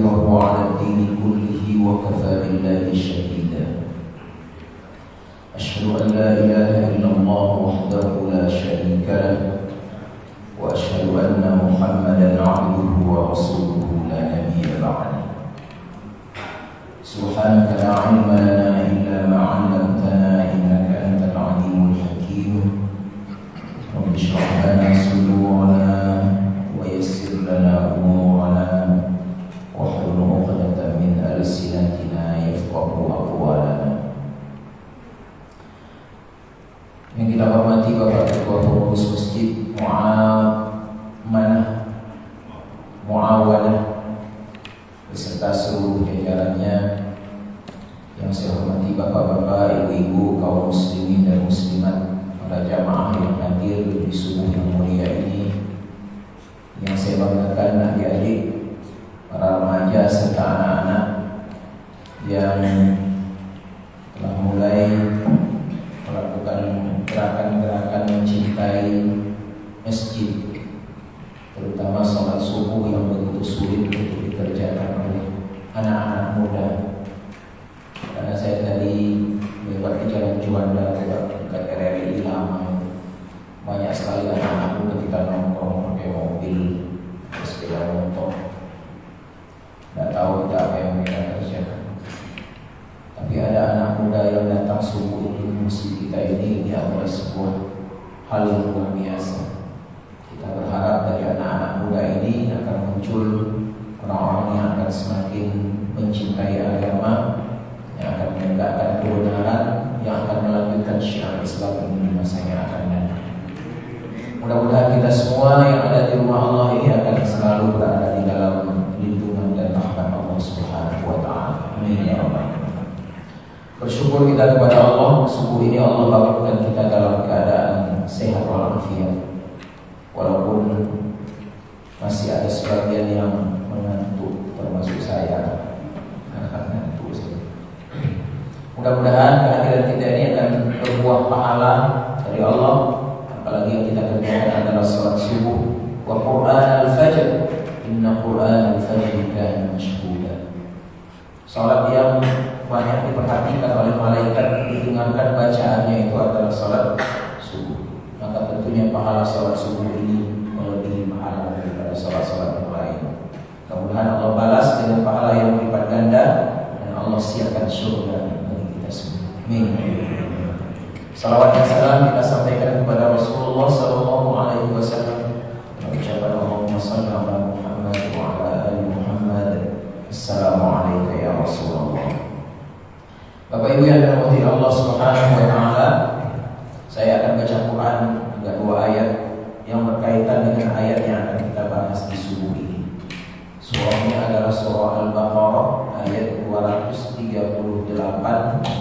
ليظهره على الدين كله وكفى بالله شهيدا أشهد أن لا إله إلا الله وحده لا شريك له وأشهد أن محمدا عبده ورسوله لا نبي بعده سبحانك لا علم لنا إلا ما علمتنا إنك أنت العليم الحكيم رب اشرح لنا صدورنا ويسر لنا أمورنا واحلل عقدة من ألسنتنا يفقهوا أقوالنا. Yang kita hormati Bapak Ketua Pengurus Masjid Muawanah beserta seluruh jajarannya, yang saya hormati Bapak-bapak, Ibu-ibu, kaum muslimin dan muslimat, para jamaah yang hadir di subuh yang mulia ini, yang saya banggakan adik-adik, para remaja serta anak-anak yang telah mulai melakukan gerakan-gerakan mencintai masjid, terutama sholat subuh yang begitu sulit untuk dikerjakan oleh anak-anak muda. Karena saya tadi lewat di Jalan Juanda dekat RRI lama, banyak sekali anak-anak muda kita nongkrong pakai mobil, sepeda motor. Tidak tahu kita apa yang mereka kerjakan. Tapi ada anak muda yang datang subuh ini di masjid kita ini adalah sebuah hal yang luar biasa. Kita berharap dari anak-anak muda ini akan muncul orang-orang yang akan semakin mencintai agama, yang akan menegakkan kebenaran, yang akan melanjutkan syiar Islam ini di masa yang akan datang. Mudah-mudahan kita semua yang ada di rumah Allah ini akan selalu berada di dalam lindungan dan rahmat Allah Subhanahu wa taala. Amin ya rabbal alamin. Bersyukur kita kepada Allah, subuh ini Allah bangunkan kita dalam keadaan sehat walafiat. Walaupun masih ada sebagian yang mengantuk, termasuk saya. Mengantuk saja. Mudah-mudahan kehadiran kita ini akan berbuah pahala dari Allah. Apalagi yang kita kerjakan adalah salat subuh wa Qur'an al-fajr. Inna Qur'an al-fajr kana mashhuda. Salat yang banyak diperhatikan oleh malaikat, didengarkan bacaannya itu adalah salat subuh. Maka tentunya pahala salat subuh ini melebihi pahala daripada salat-salat yang lain. Mudah-mudahan Allah balas dengan pahala yang berlipat ganda dan Allah siapkan surga bagi kita semua. Amin. Salawat dan salam kita sampaikan kepada Rasulullah sallallahu alaihi wasallam. Ucapan Allahumma shalli ala Muhammad wa ala ali Muhammad. Assalamualaikum ya Rasulullah. Bapak Ibu yang dirahmati Allah Subhanahu wa taala, saya akan baca Quran ada 2 ayat yang berkaitan dengan ayat yang akan kita bahas di subuh ini. Surahnya adalah surah Al-Baqarah ayat 238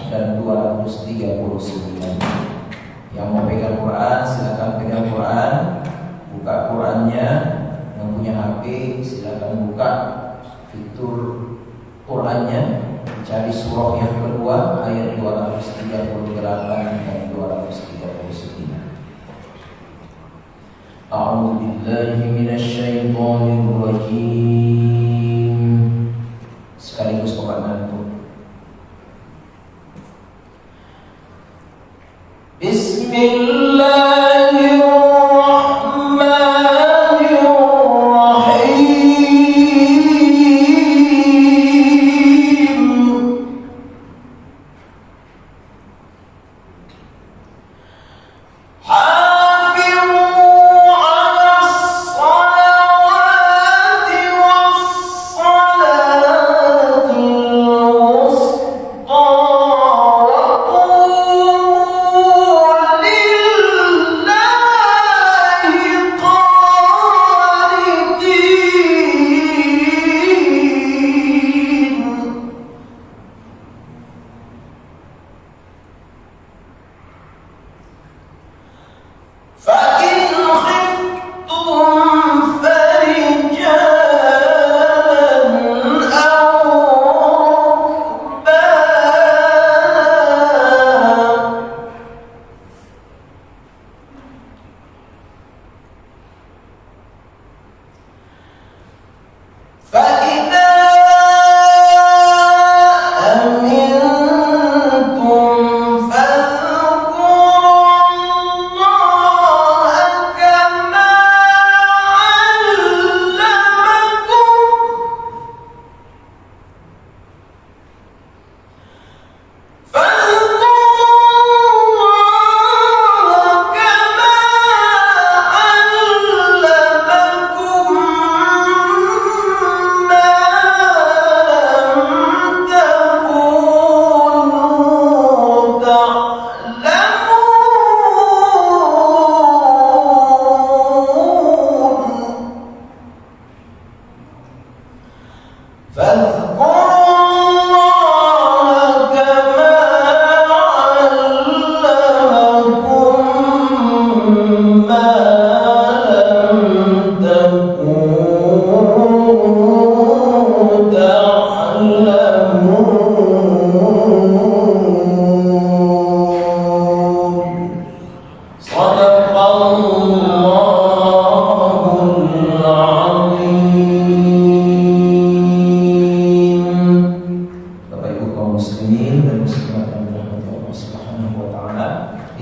dan 239. Yang mau pegang Quran silakan pegang Quran, buka Qurannya. Yang punya HP silakan buka fitur Qurannya, cari surah yang kedua ayat 238 dan 239. A'udzu billahi minasy syaithanir rajim. Sekaligus obat ngantuk. حافظوا على الصلوات والصلاة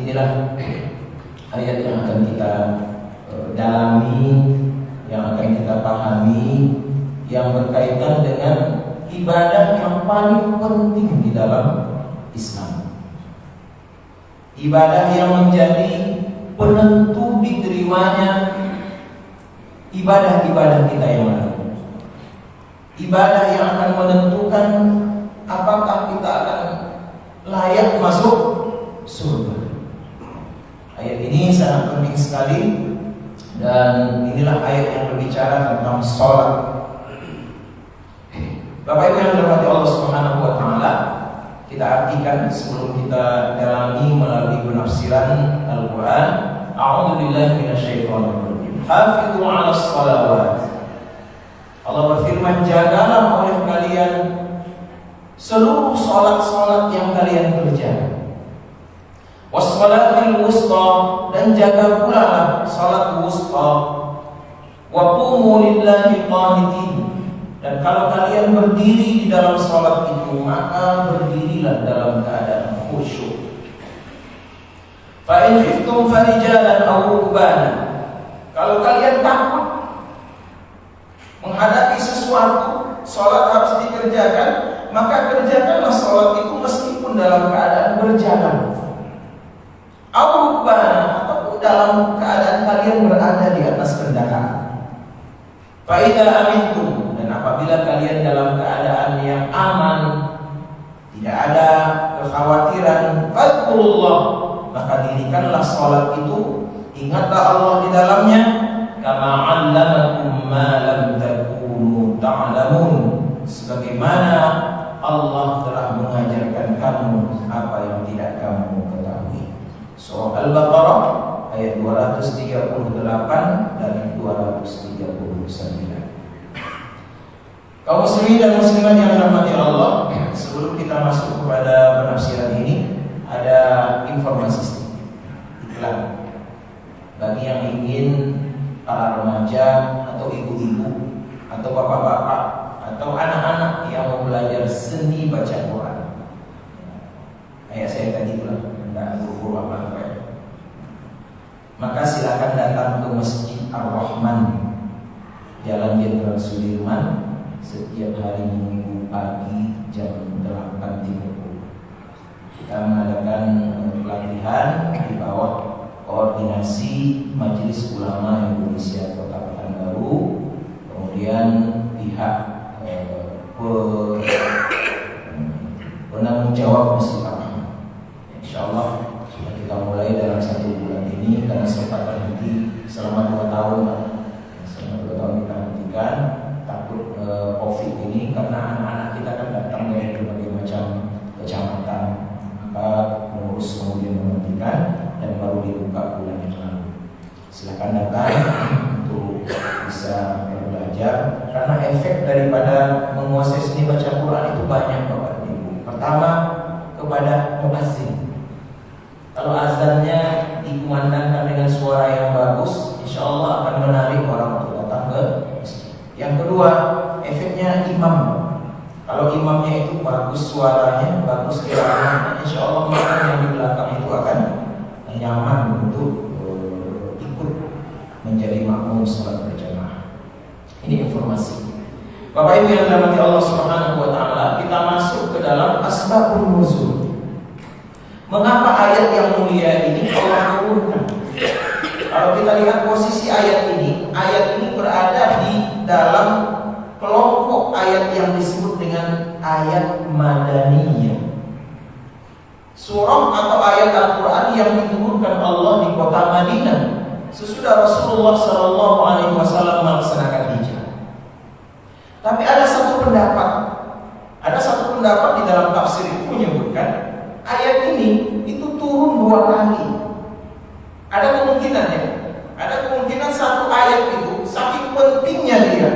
Inilah ayat yang akan kita dalami, yang akan kita pahami, yang berkaitan dengan ibadah yang paling penting di dalam Islam. Ibadah yang menjadi penentu diterimanya ibadah-ibadah kita yang lain. Ibadah yang akan menentukan apakah kita akan layak masuk surga. Ayat ini sangat penting sekali, dan inilah ayat yang berbicara tentang sholat. Bapak Ibu yang dirahmati Allah Subhanahu wa taala, kita artikan sebelum kita dalami melalui penafsiran Al-Qur'an. A'udzubillahi minasyaitonir rajim. Hafizu 'alas shalawat. Allah berfirman, jagalah oleh kalian seluruh salat-salat yang kalian kerjakan. Wassalatil wusta, dan jaga pula salat wusta. Wa qumu lillahi qanitin, dan kalau kalian berdiri di dalam salat itu, maka berdirilah dalam keadaan khusyuk. Fa in khiftum farijalan aw rukbanan, kalau kalian takut menghadapi sesuatu, salat harus dikerjakan, maka kerjakanlah salat itu meskipun dalam keadaan berjalan. Ataupun dalam keadaan kalian berada di atas kendaraan. Fa idza amintum, dan apabila kalian dalam keadaan yang aman, tidak ada kekhawatiran, fadhkurullah, maka dirikanlah salat itu, ingatlah Allah di dalamnya, kama 'allamakum ma lam takunu ta'lamun, sebagaimana Allah telah mengajarkan kamu apa yang tidak kamu ketahui. Surah Al-Baqarah ayat 238 dan 239. Kaum muslimin dan muslimat yang dirahmati Allah, sebelum kita masuk kepada penafsiran ini, ada informasi sedikit, iklan bagi yang ingin para remaja atau ibu-ibu atau bapak-bapak atau anak-anak yang mau belajar seni baca Quran. Kayak saya tadi bilang, tidak guru apa-apa. Maka silakan datang ke Masjid Ar-Rahman, Jalan Jenderal Sudirman, setiap hari Minggu pagi jam 8.30. Kita mengadakan pelatihan di bawah koordinasi Majelis Ulama Indonesia Kota Pekanbaru, kemudian pihak penanggung jawab Masjid Ar-Rahman. Insyaallah sudah kita mulai dalam 1 bulan ini, karena sempat terhenti selama 2 tahun. Selama 2 tahun kita hentikan, takut COVID ini, karena anak-anak kita kan datang dari berbagai macam kecamatan, maka mengurus kemudian menghentikan, dan baru dibuka bulan yang lalu. Silakan datang untuk bisa belajar, karena efek daripada menguasai seni baca Quran itu banyak, Bapak Ibu. Pertama, kepada muazzin. Kalau azannya dikumandangkan dengan suara yang bagus, insya Allah akan menarik orang untuk datang ke masjid. Yang kedua, efeknya imam. Kalau imamnya itu bagus suaranya, bagus kiraannya, insya Allah orang yang di belakang itu akan nyaman untuk ikut menjadi makmum salat berjamaah. Ini informasi. Bapak Ibu yang dirahmati Allah Subhanahu wa taala, kita masuk ke dalam asbabun nuzul. Mengapa ayat yang mulia ini Allah turunkan? Kalau kita lihat posisi ayat ini berada di dalam kelompok ayat yang disebut dengan ayat Madaniyah. Surah atau ayat Al-Quran yang diturunkan Allah di kota Madinah sesudah Rasulullah SAW melaksanakan hijrah. Tapi ada satu pendapat di dalam tafsir itu menyebutkan ayat ini itu turun 2 kali. Ada kemungkinan satu ayat itu saking pentingnya dia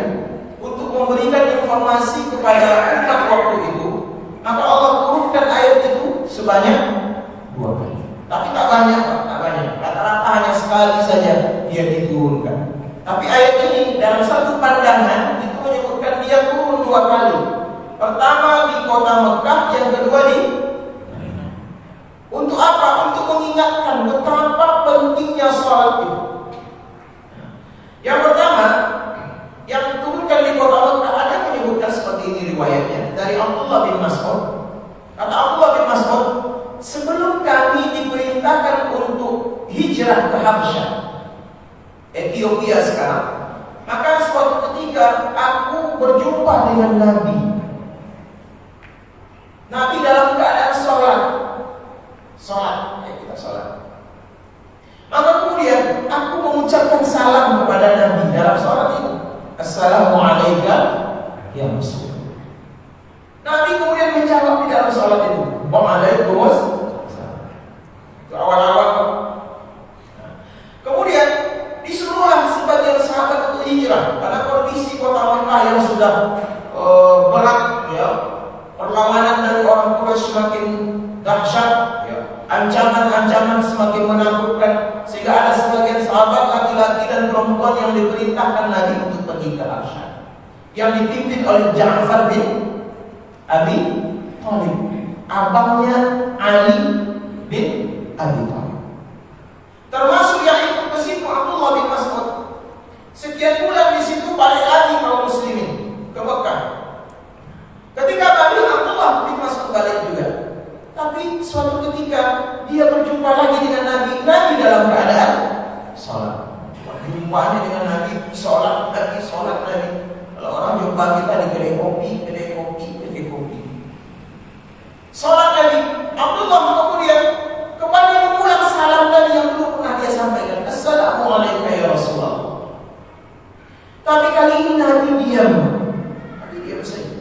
untuk memberikan informasi kepada umat waktu itu, maka Allah turunkan ayat itu sebanyak 2 kali. Tapi tak banyak. Rata-rata hanya sekali saja dia diturunkan. Tapi ayat ini dalam satu pandangan itu menyebutkan dia turun 2 kali. Pertama di kota Mekah, yang kedua di Madinah. Untuk apa? Untuk mengingatkan betapa pentingnya sholat itu. Yang pertama, yang diturunkan di kota Mekah, ada yang menyebutkan seperti ini riwayatnya dari Abdullah bin Mas'ud. Kata Abdullah bin Mas'ud, sebelum kami diperintahkan untuk hijrah ke Habsyah, Ethiopia sekarang, maka suatu ketika aku berjumpa dengan Nabi dalam keadaan sholat. Kita sholat. Maka kemudian aku mengucapkan salam kepada Nabi dalam sholat itu. Assalamualaikum ya Rasul. Nabi kemudian menjawab di dalam sholat itu, Waalaikumsalam. Awal-awal. Kemudian disuruhlah sebagian sahabat untuk hijrah karena kondisi kota Mekah yang sudah berat, ya, perlawanan dari orang Quraisy semakin dahsyat, ya, ancaman-ancaman semakin menakutkan, sehingga ada sebagian sahabat laki-laki dan perempuan yang diperintahkan Nabi untuk pergi ke Habsyah, yang dipimpin oleh Ja'far bin Abi Thalib, abangnya Ali bin Abi Thalib. Termasuk yang ikut ke situ Abdullah bin Mas'ud. Sekian bulan di situ balik lagi kaum muslimin ke Mekah. Ketika balik, Abdullah bin Mas'ud balik juga. Tapi suatu ketika dia berjumpa lagi dengan Nabi dalam keadaan sholat. Jumpanya dengan Nabi, sholat Nabi. Kalau orang jumpa kita di kedai kopi. Sholat Nabi. Abdullah kemudian kembali mengulang salam tadi yang dulu pernah dia sampaikan. Assalamualaikum ya Rasulullah. Tapi kali ini Nabi diam saja.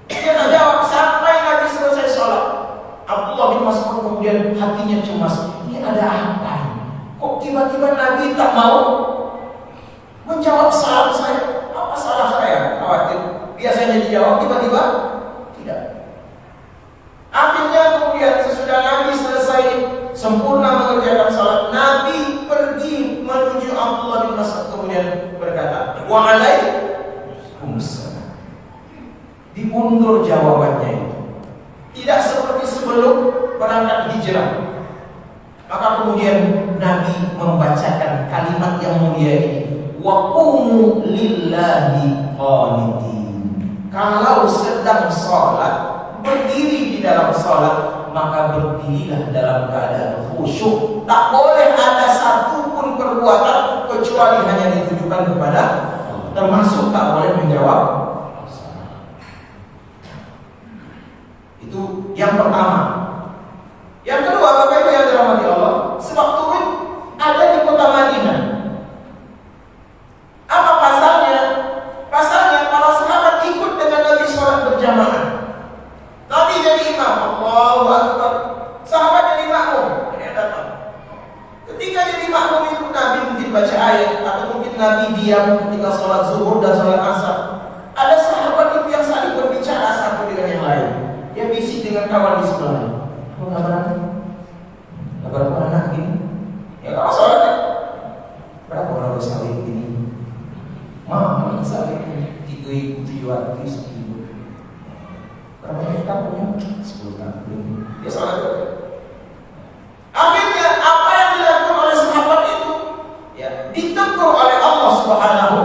Dia tak jawab sampai Nabi selesai sholat. Abdullah bin Mas'ud kemudian hatinya cemas. Ini ada apa? Kok tiba-tiba Nabi tak mau menjawab salam saya? Apa salah saya? Khawatir. Biasanya dijawab, tiba-tiba tidak. Akhirnya kemudian sesudah Nabi selesai sempurna mengerjakan salat, Nabi pergi menuju Abdullah bin Mas'ud kemudian berkata, Waalaikumsalam. Diundur jawabannya itu. Tidak seperti sebelum berangkat hijrah. Maka kemudian Nabi membacakan kalimat yang mulia ini, wa qumu lillahi qanitin. Kalau sedang sholat, berdiri di dalam sholat, maka berdirilah dalam keadaan khusyuk. Tak boleh ada satupun perbuatan kecuali hanya ditujukan kepada, termasuk tak boleh menjawab. Itu yang pertama. Yang kedua, Bapak Ibu yang dirahmati Allah, sebab turun ada di kota Madinah. Apa pasalnya? Pasalnya para sahabat ikut dengan Nabi sholat berjamaah. Nabi jadi imam, Allahu Akbar. Sahabat jadi makmum. Dia datang. Ketika jadi makmum itu Nabi mungkin baca ayat, atau mungkin Nabi diam ketika sholat zuhur dan sholat asar. Ada sahabat itu yang saling berbicara satu dengan yang lain. Dia bisik dengan kawan di sebelahnya. Berapa anak ini? Ya kalau sholat kan? Berapa orang bersalin ini? Mahal salin ini 3.700 ribu. Berapa kita punya? 10 tahun. Ya sholat kan? Akhirnya apa yang dilakukan oleh sahabat itu, ya, ditegur oleh Allah Subhanahu.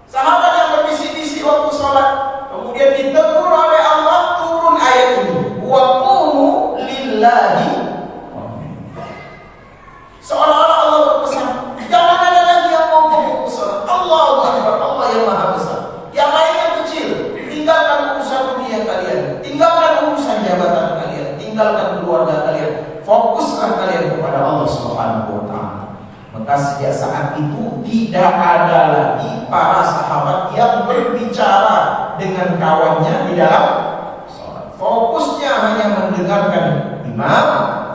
Sahabat yang berbisik-bisik waktu sholat, kemudian ditegur oleh Allah, turun ayat ini, wa qumu lillahi. Seolah-olah Allah berpesan, jangan ada lagi yang ngomong sholat. Allahu Akbar, Allah yang Maha Besar. Yang lainnya kecil, tinggalkan urusan dunia kalian, tinggalkan urusan jabatan kalian, tinggalkan keluarga kalian, fokuslah kalian kepada Allah Subhanahu wa ta'ala. Maka sejak saat itu tidak ada lagi para sahabat yang berbicara dengan kawannya di dalam sholat. Fokusnya hanya mendengarkan imam,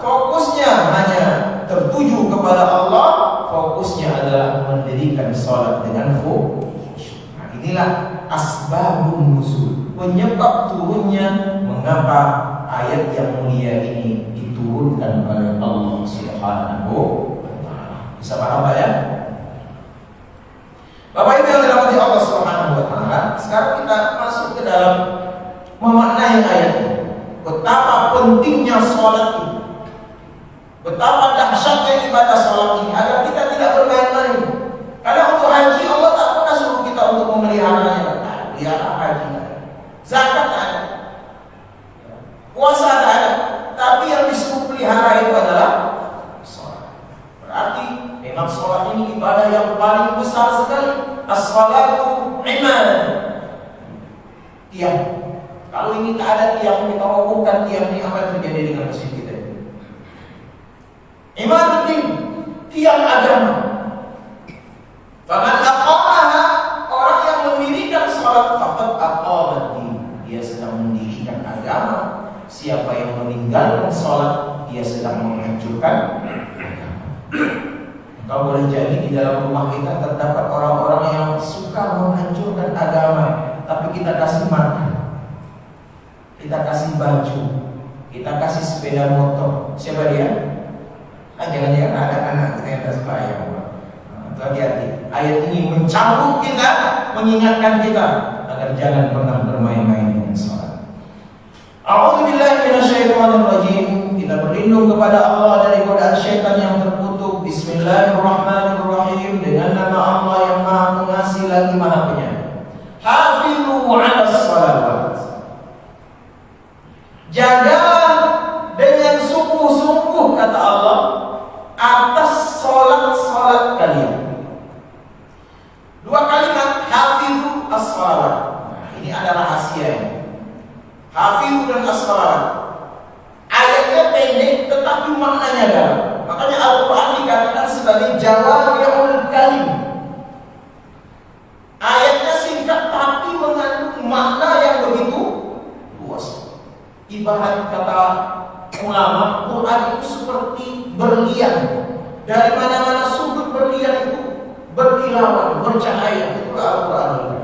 fokusnya hanya tertuju kepada Allah, fokusnya adalah mendirikan sholat dengan khusyuk. Nah, inilah asbabun nuzul, penyebab turunnya mengapa ayat yang mulia ini diturunkan oleh Allah Subhanahu. Bisa paham Pak ya? Bapak Ibu yang dirahmati Allah Subhanahu wa taala, sekarang kita masuk ke dalam memaknai ayat ini. Betapa pentingnya sholat ini, betapa dahsyatnya ibadah sholat ini, agar kita tidak bermain-main. Karena untuk haji Allah tak pernah suruh kita untuk memeliharanya. Pelihara haji, zakat ada, puasa ada, tapi yang disuruh pelihara itu adalah sholat. Berarti memang sholat ini ibadah yang paling besar sekali. As-salatu imad. Tiang. Kalau ini tak ada tiang, kita robohkan tiang ini, apa yang terjadi dengan masjid kita ini? Imaduddin, tiang agama. Faman aqamaha, orang yang mendirikan sholat, faqad aqamaddin, dia sedang mendirikan agama. Siapa yang meninggalkan sholat, dia sedang menghancurkan agama. Kau boleh jadi di dalam rumah kita terdapat orang-orang yang suka menghancurkan agama, tapi kita kasih makan, kita kasih baju, kita kasih sepeda motor. Siapa dia? Jangan-jangan ada anak kita yang tersembahyang. Hati-hati. Ayat ini mencambuk kita, mengingatkan kita agar jangan pernah bermain-main dengan sholat. A'udzubillahi minasyaitonirrajim. Kita berlindung kepada Allah dari godaan syaitan yang terkutuk. Bismillahirrahmanirrahim. Dengan nama Allah yang Maha Pengasih lagi Maha Penyayang. Hafizu 'alas shalawat. Jagalah dengan sungguh-sungguh, kata Allah, atas sholat-sholat kalian. Dua kalimat, hafizu as-shalawat. Nah, ini ada rahasianya. Hafizu dan as-shalawat. Ayatnya pendek tetapi maknanya dalam. Makanya Al-Quran dikatakan sebagai jawami'ul kalim. Ayatnya singkat tapi mengandung makna yang begitu luas. Ibarat kata ulama, Quran itu seperti berlian. Dari mana-mana sudut berlian itu berkilauan, bercahaya. Itu Al-Quran.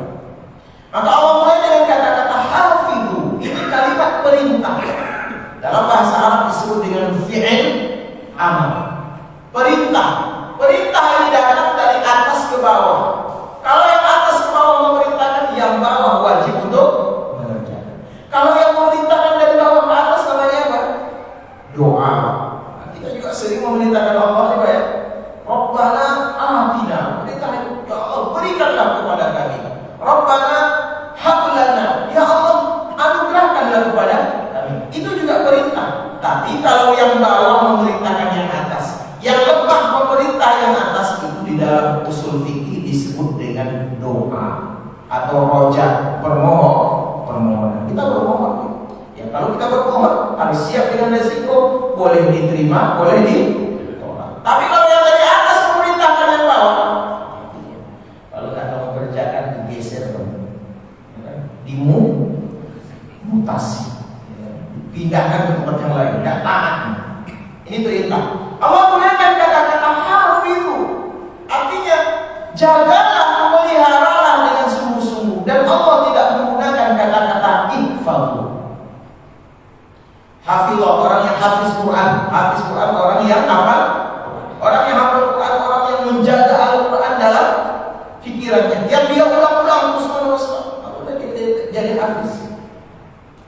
Maka Allah mulai dengan kata-kata hafizu. Ini kalimat perintah. Dalam bahasa Arab disebut dengan fi'il amar. Perintah. Perintah yang datang dari atas ke bawah. Kalau yang atas ke bawah memerintahkan, yang bawah wajib untuk mengerjakan. Kalau yang memerintahkan dari bawah ke atas, namanya apa? Doa. Nah, kita juga sering memerintahkan Allah ya, Pak ya. Rabbana atina, perintahkan, ya Allah berikanlah kepada kami. Rabbana hablana, ya Allah anugerahkanlah kepada kami. Itu juga perintah. Tapi kalau yang bawah memerintahkan yang atas, yang lemah memerintah yang atas, itu di dalam usul fikih disebut dengan doa atau roja, permohonan. Kita bermohon. Ya, kalau kita bermohon harus siap dengan resiko, boleh diterima, boleh ditolak. Tapi kalau yang dari atas memerintahkan yang bawah, kalau kata mengerjakan digeser, dimutasi, pindahkan ke tempat yang lain, tidak taat. Ini perintah. Allah gunakan kata-kata hafizu, artinya jagalah, peliharalah dengan sungguh-sungguh. Dan Allah tidak menggunakan kata-kata ihfazu. Hafizah, orang yang hafiz Quran. Hafiz Quran orang yang hafal. Orang yang hafal Quran, orang yang menjaga Al-Quran dalam pikirannya, yang dia ulang-ulang terus-menerus, jadi hafiz.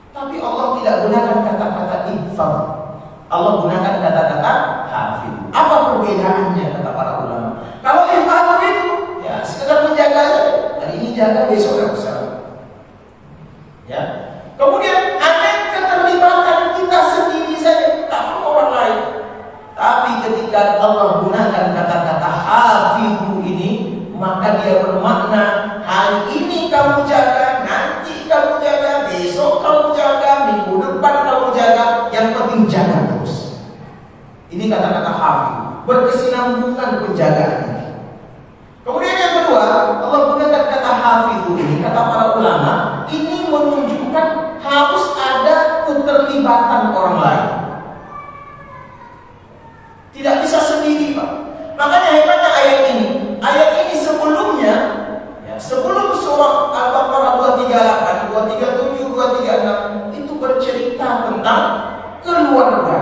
Tapi Allah tidak gunakan kata-kata ihfaz. Allah gunakan kata-kata hafiz. Apa perbedaannya kata para ulama? Kalau ihfaz itu ya sekedar menjaga saja. Hari ini jaga, besok enggak usah. Ya. Kemudian ada keterlibatan kita sendiri saja, tak perlu orang lain. Tapi ketika Allah gunakan kata-kata hafiz ini, maka dia bermakna hari ini kamu jaga, nanti kamu jaga, besok kamu jaga, minggu depan kamu jaga, yang penting jaga terus. Ini kata-kata hafiz, berkesinambungan kesinambungan penjagaannya. Kemudian yang kedua, Allah gunakan kata hafidhu ini, kata para ulama, ini menunjukkan harus ada keterlibatan orang lain. Tidak bisa sendiri, Pak. Makanya hebatnya ayat ini. Ayat ini sebelumnya, ya, sebelum surah Al-Baqarah 238, 237, 236 itu bercerita tentang keluarga.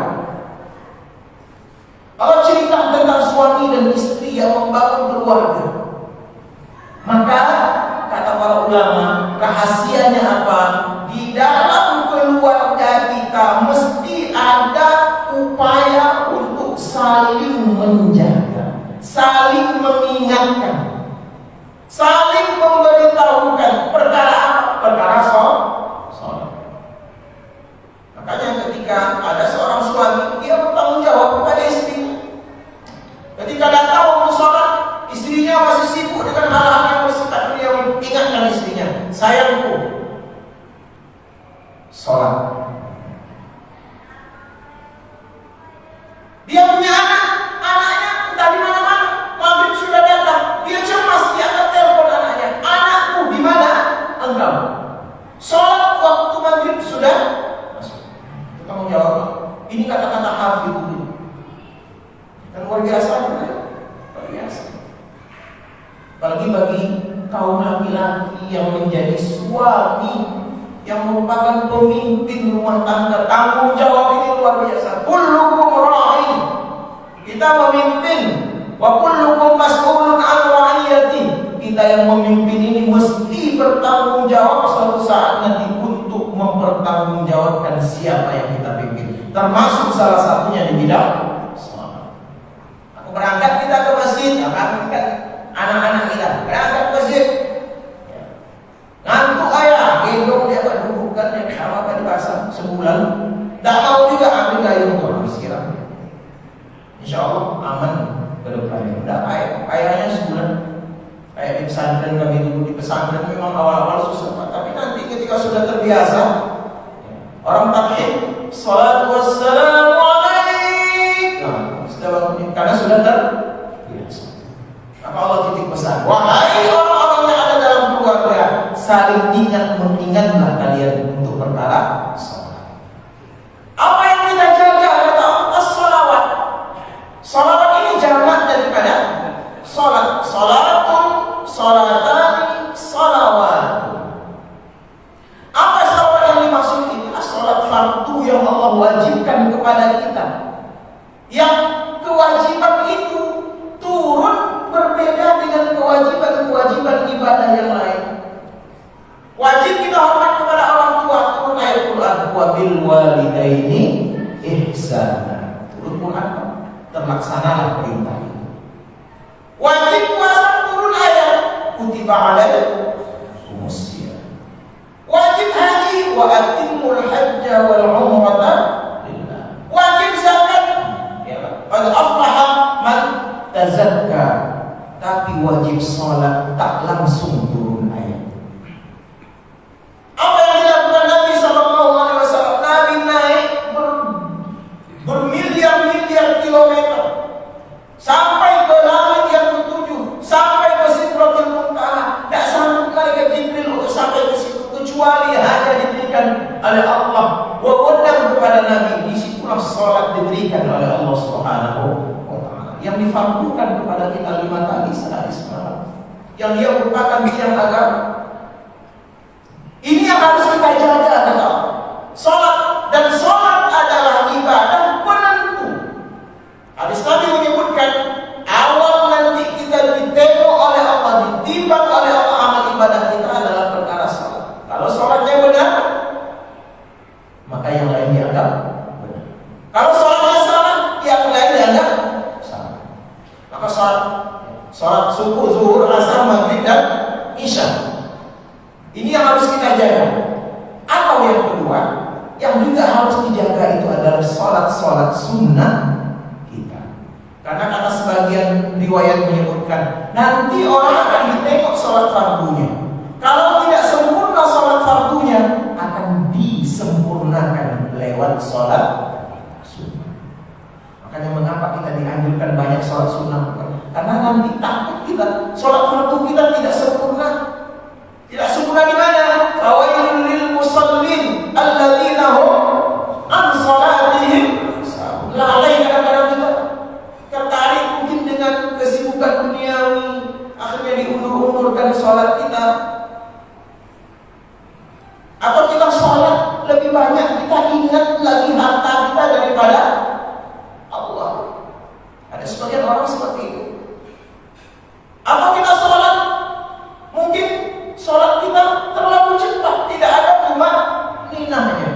Kalau cerita tentang suami dan istri yang membangun keluarga, maka kata para ulama, rahasianya apa? Di dalam keluarga kita mesti ada upaya untuk saling menjaga, saling mengingatkan, saling memberitahukan perkara apa? Perkara sholat. Makanya ketika ada seorang suami, dia bertanggung jawab kepada istrinya. Ketika datang waktu sholat, istrinya masih sibuk dengan hal-hal yang bersifat duniawi, ingatkan istrinya, sayangku, sholat. Dia punya anak, anaknya entah di mana-mana, maghrib sudah datang, dia cemas, dia akan telepon anaknya, anakku di mana engkau? Sholat waktu maghrib sudah masuk. Kita mau jawab, ini kata-kata hafidh. Dan luar biasa, luar biasa. Apalagi bagi kaum laki-laki yang menjadi suami, yang merupakan pemimpin rumah tangga, tanggung jawab ini luar biasa. Kullukum ra'in. Kita memimpin, wa kullukum mas'ulun 'an ra'iyati. Kita yang memimpin ini mesti bertanggung jawab suatu saat nanti untuk mempertanggungjawabkan siapa yang kita pimpin. Termasuk salah satunya di bidang berangkat kita ke masjid, kan anak-anak kita berangkat ke masjid, ngantuk ayah, gendong dia dudukkan yang sama di pasar sebulan, tak mau juga ambil gayung tuh istirahat. Insya Allah aman ke depannya. Udah ayahnya sebulan, kayak di pesantren kami dulu di pesantren memang awal-awal susah, tapi nanti ketika sudah terbiasa, orang takbir, sholatu wassalamu karena sudah terbiasa. Maka Allah titik pesan, wahai orang-orang yang ada dalam keluarga, saling ingat mengingatlah kalian untuk perkara salat. Apa yang kita jaga kata Allah? Salawat. Salawat ini jamak daripada salat. Salatun, salatani, salawat. Apa salawat yang dimaksud ini? Salat fardu yang Allah wajibkan kepada kita. Yang kewajiban itu turun berbeda dengan kewajiban-kewajiban ibadah yang lain. Wajib kita hormat kepada orang tua, turun ayat Quran, wa bil walidaini ihsana. Turun Quran, terlaksanalah perintah itu. Wajib puasa, turun ayat kutiba alaikumus syiyam. Wajib haji, wa atimul hajja wal umrata lillah. Wajib zakat, qad aflaha man tazakka. Tapi wajib sholat tak langsung turun ayat. Apa yang dilakukan Nabi SAW? Nabi naik bermiliar-miliar kilometer sampai ke langit yang ketujuh, sampai ke Sidratul Muntaha. Tidak sanggup malaikat Jibril untuk sampai ke situ, kecuali hanya diberikan oleh Allah wewenang kepada Nabi. Disitulah sholat diberikan oleh Allah Subhanahu wa Ta'ala, yang difardukan kepada kita 5 kali sehari semalam, yang dia merupakan tiang agama. Ini yang harus kita jaga, kata sholat. Dan sholat adalah ibadah penentu. Hadis Nabi menyebutkan, awal nanti kita ditengok oleh Allah, ditimbang oleh Allah amal ibadah kita adalah perkara sholat. Kalau sholatnya benar, maka yang lain dianggap benar. Kalau sholatnya salah, yang lain dianggap salah. Maka sholat subuh, zuhur, asar, maghrib, dan isya, ini yang harus kita jaga. Atau yang kedua, yang juga harus dijaga itu adalah sholat sunnah kita. Karena kata sebagian riwayat menyebutkan, nanti orang akan ditengok sholat fardunya. Kalau tidak sempurna sholat fardunya, akan disempurnakan lewat sholat sunnah. Makanya mengapa kita dianjurkan banyak banyak sholat sunnah. Karena nanti takut kita sholat fardu kita tidak sempurna. Tidak sempurna di mana? Fawailul lil musallin alladzina hum an salatihim lalai. Kadang-kadang kita tertarik mungkin dengan kesibukan duniawi, akhirnya diundur-undurkan sholat kita. Atau kita sholat lebih banyak, kita ingat lagi harta kita daripada Allah. Ada sebagian orang seperti itu. Atau kita sholat, mungkin sholat kita terlalu cepat, tidak ada tumaninahnya.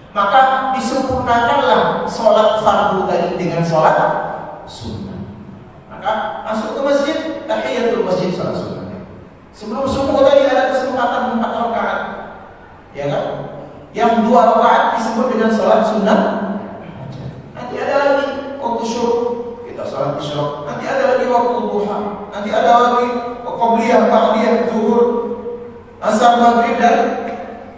Maka disempurnakanlah sholat fardu tadi dengan sholat sunnah. Maka masuk ke masjid, tahiyatul masjid sholat sunnah. Sebelum subuh tadi ada kesempatan 4 rakaat, ya kan? Yang 2 rakaat disebut dengan sholat sunnah. Nanti ada lagi waktu syuruk, kita sholat isyraq. Nanti ada lagi waktu duha. Nanti ada lagi qobliyah, ba'diyah, zuhur, asar, maghrib dan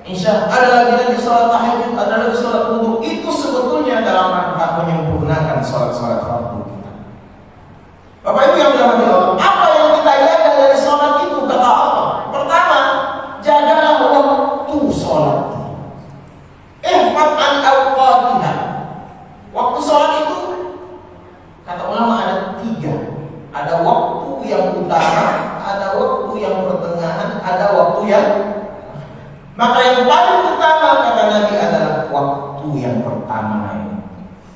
isya. Ada lagi nanti sholat tahajud, ada lagi sholat wudu. Itu sebetulnya dalam rangka menyempurnakan sholat-sholat fardu kita. Bapak Ibu yang dirahmati Allah, apa yang kita jaga dari sholat itu kata Allah? Pertama, jagalah waktu sholat. Ihfad an awqatiha. Waktu sholat itu kata ulama ada 3. Ada waktu yang utama, ada waktu yang pertengahan, ada waktu yang. Maka yang paling utama kata Nabi adalah waktu yang pertama ini.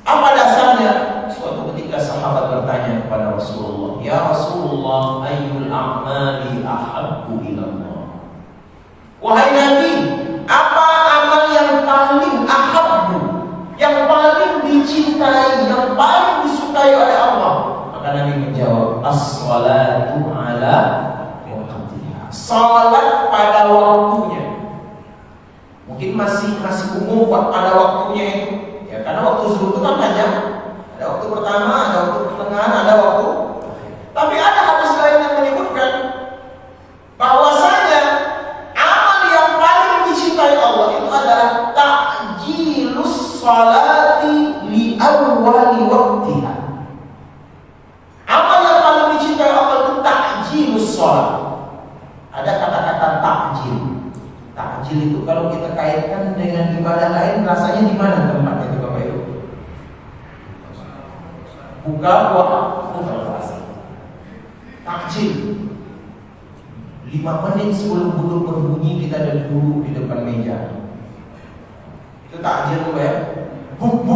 Apa dasarnya? Suatu ketika sahabat bertanya kepada Rasulullah, "Ya Rasulullah, ayyul a'mali ahabbu ilallah?" Wahai Nabi, apa amal yang paling ahabbu, yang paling dicintai, yang paling disukai oleh Allah? Maka Nabi menjawab, as-salatu ala waqtiha. Salat pada waktunya. Mungkin masih umum pada waktunya itu. Ya, karena waktu zuhur itu kan hanya ada waktu pertama, ada waktu pertengahan, ada waktu. Tapi ada hadis lain yang menyebutkan bahwasanya amal yang paling dicintai Allah itu adalah ta'jilus salati li awwali waqtiha. Amal yang paling dicintai Allah itu ta'jilus salat. Ada kata-kata ta'jil. Ta'jil itu kalau kita kaitkan dengan ibadah lain, rasanya di mana tempatnya itu Bapak Ibu? Buka puasa. Ta'jil. 5 menit sebelum budur berbunyi kita ada duduk di depan meja. Itu ta'jil tuh ya. Buk.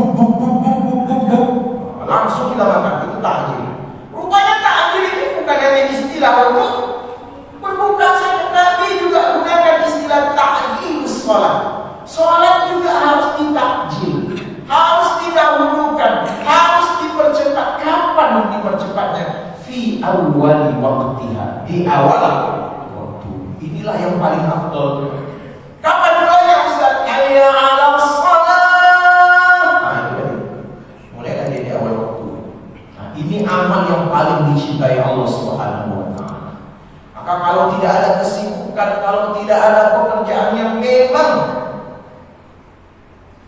Langsung kita makan. Itu ta'jil. Rupanya ta'jil ini bukan hanya istilah untuk berbuka saja. Nabi juga gunakan istilah ta'jilus sholat. Sholat juga harus ditakjil, harus didahulukan, harus dipercepat. Kapan dipercepatnya? Fi awwali waqtiha, di awal waktu. Inilah yang paling afdal. Kapan mulainya Ustaz? Hayya 'alas shalah. Nah, itu tadi. Mulailah dia di awal waktu. Nah, ini amal yang paling dicintai Allah Subhanahu wa taala. Maka kalau tidak ada kesibukan, kalau tidak ada pekerjaan yang memang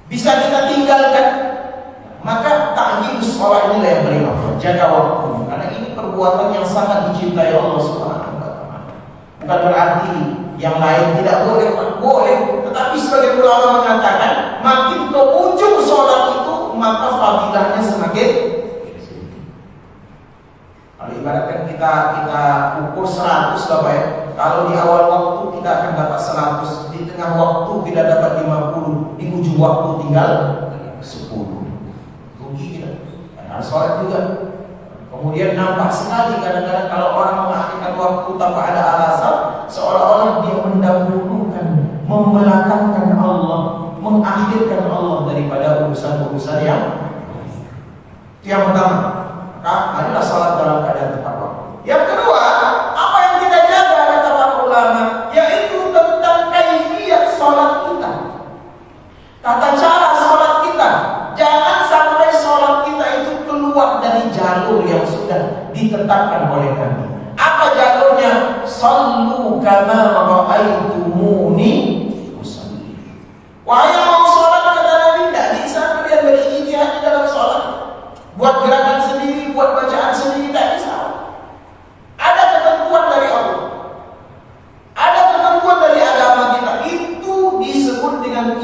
bisa kita tinggalkan, maka ta'jilus shalah inilah yang paling afdal. Jaga waktu, karena ini perbuatan yang sangat dicintai Allah Subhanahu wa taala. Bukan berarti yang lain tidak boleh, boleh. Tetapi sebagian ulama mengatakan makin ke ujung sholat itu maka fadilahnya semakin. Kalau ibaratkan kita ukur 100 Bapak ya. Kalau di awal waktu kita akan dapat 100, di tengah waktu kita dapat 50, di ujung waktu tinggal 10. Rugi kita. Harus sholat juga. Kemudian nampak sekali kadang-kadang kalau orang mengakhirkan waktu tanpa ada alasan, seolah-olah dia mendahulukan, membelakangkan Allah, mengakhirkan Allah daripada urusan-urusan yang pertama. Maka marilah salat dalam keadaan tepat waktu. Yang kedua, apa yang kita jaga kata para ulama, yaitu tentang kaifiyat salat kita. Tata cara salat kita. Jangan sampai salat kita itu keluar dari jalur yang sudah ditetapkan oleh Nabi. Apa jalurnya? Sallu kama ra'aitumuni usalli. Wahai yang mau salat kata Nabi, tidak bisa kalian berijtihad di dalam salat. Buat gerakan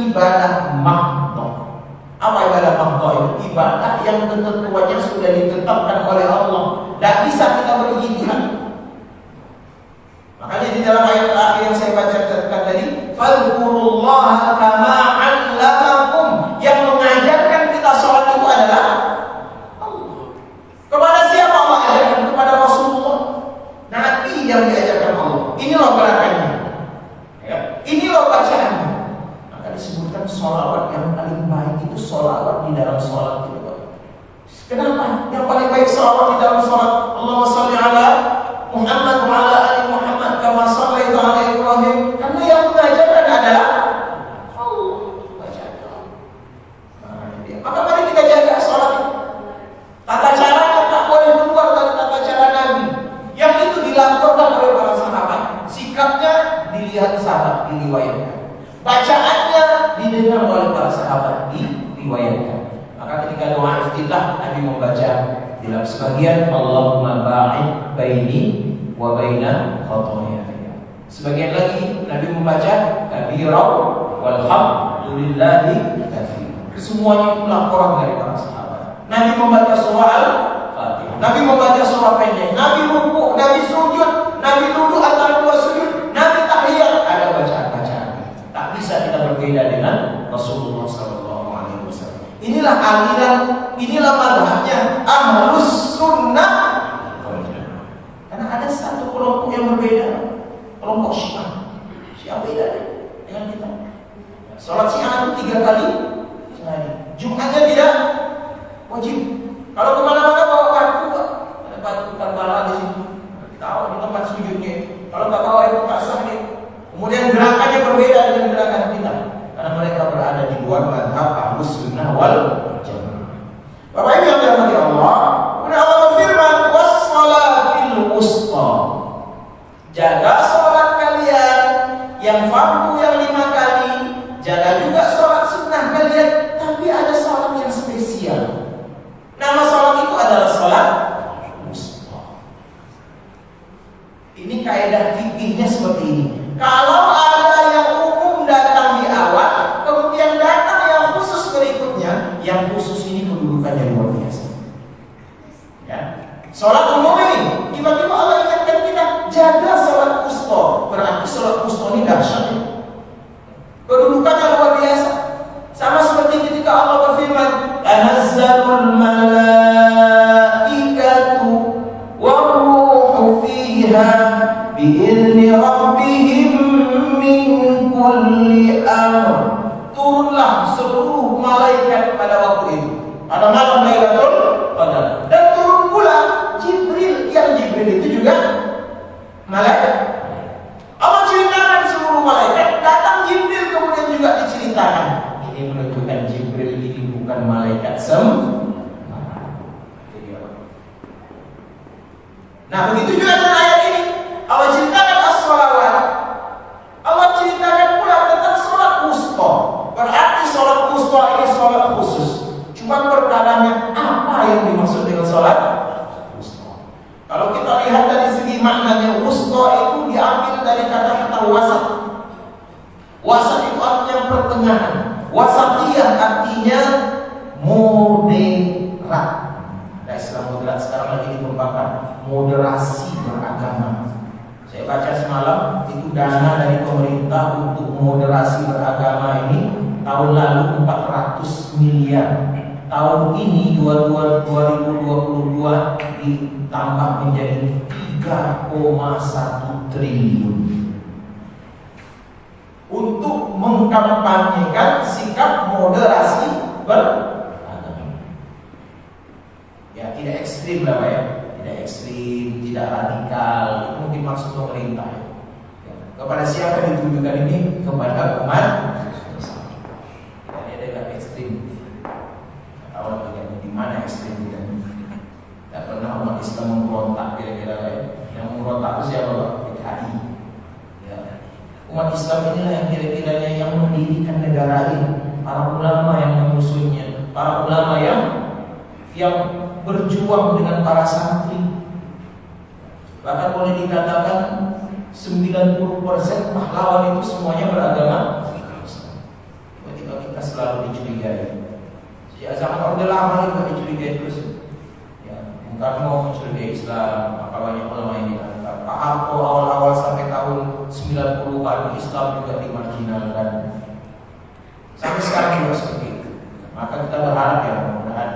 ibadah mahdhah. Apa ibadah mahdhah itu? Ibadah yang ketentuannya sudah ditetapkan oleh Allah. Tidak bisa kita berijtihad. Makanya di dalam ayat terakhir yang saya bacakan tadi, fadhkurullaha kama 'allamakum, yang mengajarkan kita sholat itu adalah Allah. Kepada siapa Allah ajarkan? Kepada Rasulullah, Nabi yang diajarkan Allah. Inilah gerakannya, ya. Inilah bacaannya. Maka disebutkan sholawat yang paling baik itu sholawat di dalam sholat itu. Kenapa? Yang paling baik sholawat di dalam sholat, Allahumma sholli ala Muhammad wa ala ali Muhammad kama shallaita ala Ibrahim. Karena yang mengajarkan adalah Allah. Maka mari kita jaga sholat. Tata caranya tak boleh keluar dari tata cara Nabi. Yang itu dilakukan oleh para sahabat. Sikapnya dilihat sahabat, diriwayatkan. Bacaannya didengar oleh para sahabat, diriwayatkan. Maka ketika doa iftitah Nabi membaca dalam sebagian Allahumma ba'id baini wa baina khataaya. Sebagian lagi Nabi membaca kabira walhamdulillahi katsira. Kesemuanya itu laporan dari para sahabat. Nabi membaca surah Al-Fatihah. Nabi membaca surah pendek. Nabi rukuk, Nabi sujud, Nabi duduk antara dua sujud, Nabi tahiyat, ada bacaan-bacaan. Tak bisa kita berbeda dengan Rasulullah SAW. Inilah aliran, inilah madhabnya Ahlus Sunnah. Karena ada satu kelompok yang berbeda, kelompok Syiah. Syiah beda dengan kita. Salat Syiah itu 3 kali sehari. Jumatnya tidak wajib. Kalau kemana-mana bawa kartu, ada batu Karbala di situ, tahu di tempat sujudnya. Kalau nggak bawa itu tak sah nih. Kemudian gerakannya berbeda dengan gerakan kita. Karena mereka berada di luar madhab Ahlus Sunnah wal Jamaah. Bapak Ibu yang dirahmati Allah, kemudian Allah berfirman, "Was-shalatil wusta." Jaga sholat kalian yang fardu yang 5 kali, jaga juga sholat sunnah kalian, tapi ada sholat yang spesial. Nama sholat itu adalah sholat wusta. Ini kaidah fikihnya seperti ini. Kalau ada yang umum datang di awal, kemudian datang yang khusus berikutnya, yang khusus ini kedudukannya luar biasa. Ya. Sholat umum ini, tiba-tiba Allah ingatkan kita jaga sholat wusta. Berarti sholat wusta ini dahsyat. Kedudukannya luar biasa. Sama seperti ketika Allah berfirman, "Tanazzalul malaikatu war-ruhu fiha bi'izni rabbihim min kulli amr." Turunlah seluruh malaikat pada waktu itu, pada malam Lailatul Qadar. Dan turun pula Jibril, yang Jibril itu juga malaikat. Allah ceritakan seluruh malaikat, datang Jibril kemudian juga diceritakan. Ini menunjukkan Jibril ini bukan malaikat sembarang. Nah, begitu juga dengan ayat ini. Allah ceritakan as-shalawat. Allah ceritakan pula tentang sholat wusta. Berarti sholat wusta ini sholat khusus. Cuma perkaranya apa yang dimaksud dengan sholat wusta? Kalau kita lihat dari segi maknanya, wusta itu diambil dari kata-kata wasat. Wasat itu artinya pertengahan. Wasatiyah artinya moderat. Nah, istilah moderat sekarang lagi dikembangkan, moderasi beragama. Saya baca semalam itu dana dari pemerintah untuk moderasi beragama ini tahun lalu 400 miliar. Tahun ini 2022 ditambah menjadi 3,1 triliun untuk mengkampanyekan sikap moderasi beragama. Ya, tidak ekstrim lah Pak ya. Tidak ekstrim, tidak radikal. Itu mungkin maksud pemerintah ya. Kepada siapa ditujukan ini? Kepada umat. Jadi ada ekstrim. Tahu di mana ekstrim kita? Tidak pernah umat Islam memberontak kira-kira ya. Yang memberontak itu siapa Pak? PKI. Ya. Umat Islam inilah yang kira-kiranya yang mendirikan negara ini. Para ulama yang menyusunnya, para ulama yang berjuang dengan para santri. Bahkan boleh dikatakan 90% pahlawan itu semuanya beragama. Sampai sekarang juga seperti itu. Maka kita berharap ya mudah-mudahan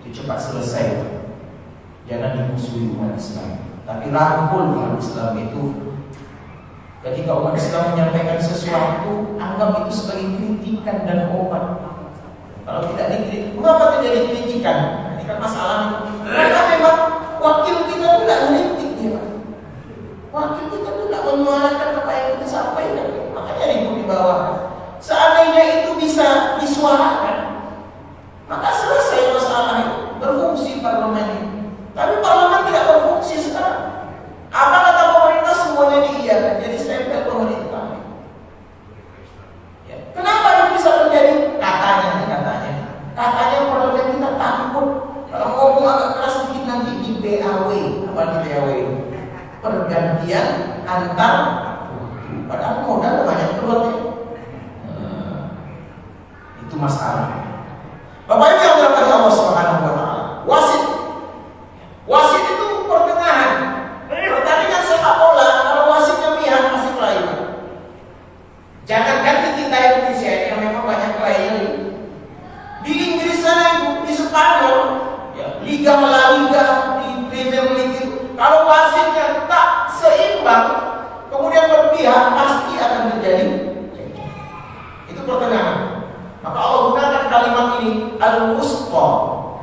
itu cepat selesai. Jangan dimusuhi umat Islam, tapi rangkul umat Islam itu. Ketika umat Islam menyampaikan sesuatu, anggap itu sebagai kritikan dan obat. Kalau tidak dikritik, mengapa terjadi kritikan? Ini kan masalah. Karena memang wakil kita tidak mengkritik dia. Wakil kita tidak menyuarakan apa yang kita sampaikan. Makanya ribut di bawah. Seandainya itu bisa disuarakan, maka selesai masalah itu, berfungsi parlemen ini. Tapi parlemen tidak berfungsi sekarang. Apa kata pemerintah semuanya diiyakan, jadi stempel pemerintah. Ya. Kenapa ini bisa terjadi? Katanya parlemen kita takut kalau ngomong agak keras sedikit nanti di BAW. Apa di BAW? Pergantian antar. Padahal modal banyak keluarnya. Itu masalah. Bapak Ibu yang dirahmati Allah Subhanahu wa taala. Wasit itu pertengahan. Pertandingan sepak bola kalau wasitnya pihak pasti kelainan. Jangankan di kita Indonesia yang memang banyak kelainan. Di Inggris sana itu, di Spanyol, ya, Liga La Liga, di Premier League itu, kalau wasitnya tak seimbang, kemudian berpihak pasti akan terjadi. Itu pertengahan. Maka Allah gunakan kalimat ini al-wusta.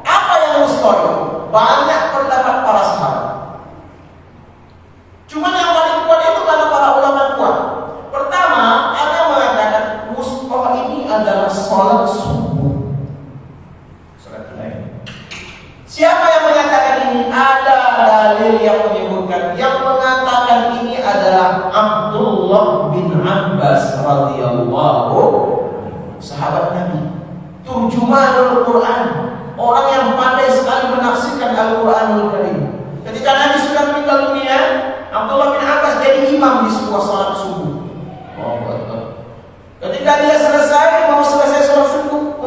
Apa yang wusta itu? Banyak pendapat para sahabat. Cuma yang paling kuat itu karena para ulama kuat. Pertama, ada yang mengatakan wusta ini adalah sholat subuh. Sholat lain. Siapa yang mengatakan ini? Ada dalil yang menyebutkan. Yang mengatakan ini adalah Abdullah bin Abbas radhiyallahu, sahabat Nabi, turjumanul Quran, orang yang pandai sekali menafsirkan Al-Quranul Karim. Ketika Nabi sudah meninggal dunia, Abdullah bin Abbas jadi imam di sebuah salat subuh. Ketika dia mau selesai salat subuh,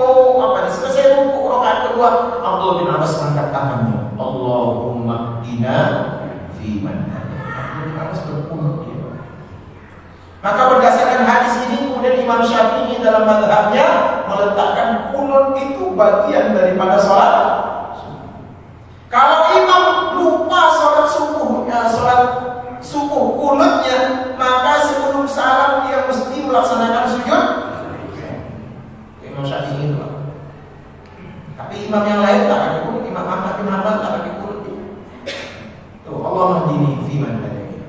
selesai rukuk rakaat kedua, Abdullah bin Abbas angkat tangannya, Allahumma hdina fi man hadayt. Abdullah bin Abbas berkunut dia. Maka berdasarkan hadis ini kemudian Imam Syafi'i dalam mazhabnya meletakkan kunut itu bagian daripada sholat. Kalau imam lupa sholat subuh kunutnya, maka sebelum salam dia mesti melaksanakan sujud. Imam Syafi'i itu. Tapi imam yang lain tak ada kunut. Imam Ahmad bin Hanbal tak ada kunut. Tuh, Allah mahdini fi man hadayt.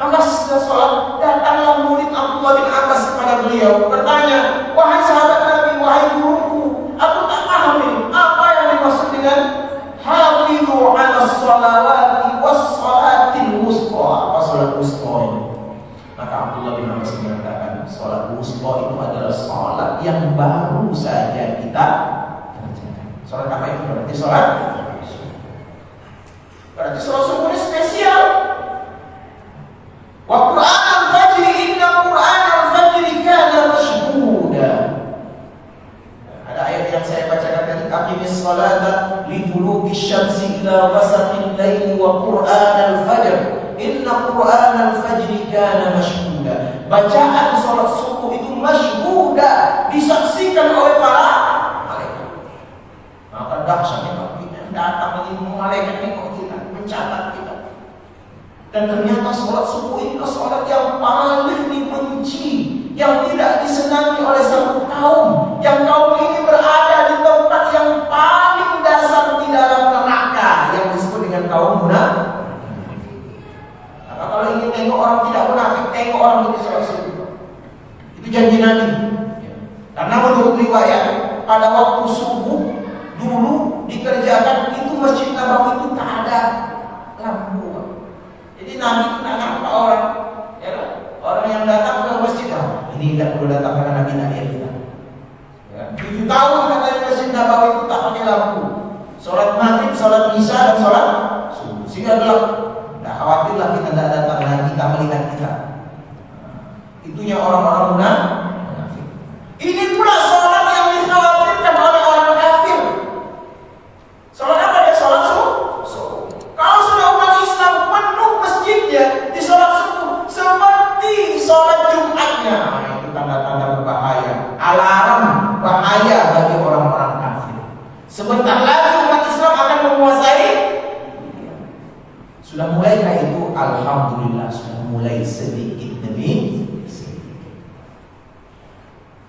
Maka setelah sholat, datanglah murid Abdullah bin Abbas kepada beliau, bertanya, wahai sahabat Nabi, wahai guruku, aku tak paham ini, apa yang dimaksud dengan hafidhu ala sholawati was sholatil wusta. Apa sholat wusta ini? Maka Abdullah bin Abbas mengatakan, sholat wusta itu adalah sholat yang baru saja kita kerjakan. Sholat apa itu? Berarti sholat subuh ini spesial. Wa Qur'an al-fajr, inna Qur'an al-fajr kana mashhuda. Ada ayat yang saya bacakan tadi, aqimis sholata liduluki syamsi ila ghasaqil laili wa Qur'an al-fajr inna Qur'an al-fajr kana mashhuda. Bacaan salat subuh itu mashhuda, disaksikan oleh para malaikat. Maka dahsyatnya kita datang lagi malaikat nengok kita, mencatat kita. Dan ternyata sholat subuh ini adalah sholat yang paling dibenci, yang tidak disenangi oleh satu kaum, yang kaum ini berada di tempat yang paling dasar di dalam neraka, yang disebut dengan kaum munafik. Maka kalau ingin tengok orang tidak munafik, tengok orang yang sholat subuh. Itu janji Nabi. Karena menurut riwayat, pada waktu subuh dulu dikerjakan itu Masjid Nabawi itu tak ada lampu. Jadi Nabi itu nak nampak orang, ya, orang yang datang ke masjid, ini tidak perlu datang karena Nabi tak lihat kita. 7 tahun katanya Masjid Nabawi itu tak pakai lampu. Sholat maghrib, sholat isya dan sholat subuh. Sehingga gelap. Tak khawatirlah kita tidak datang dan kita melihat kita. Itunya orang-orang munafik. Ini pula sholat yang dikhawatirkan oleh orang kafir. Sholat apa dia? Sholat subuh. Kalau sudah umat Islam penuh masjidnya di sholat subuh seperti sholat Jumatnya, itu tanda-tanda berbahaya. alarm bahaya bagi orang-orang kafir. Sebentar lagi umat Islam akan menguasai. Sudah mulaikah itu? Alhamdulillah, sudah mulai sedikit demi sedikit.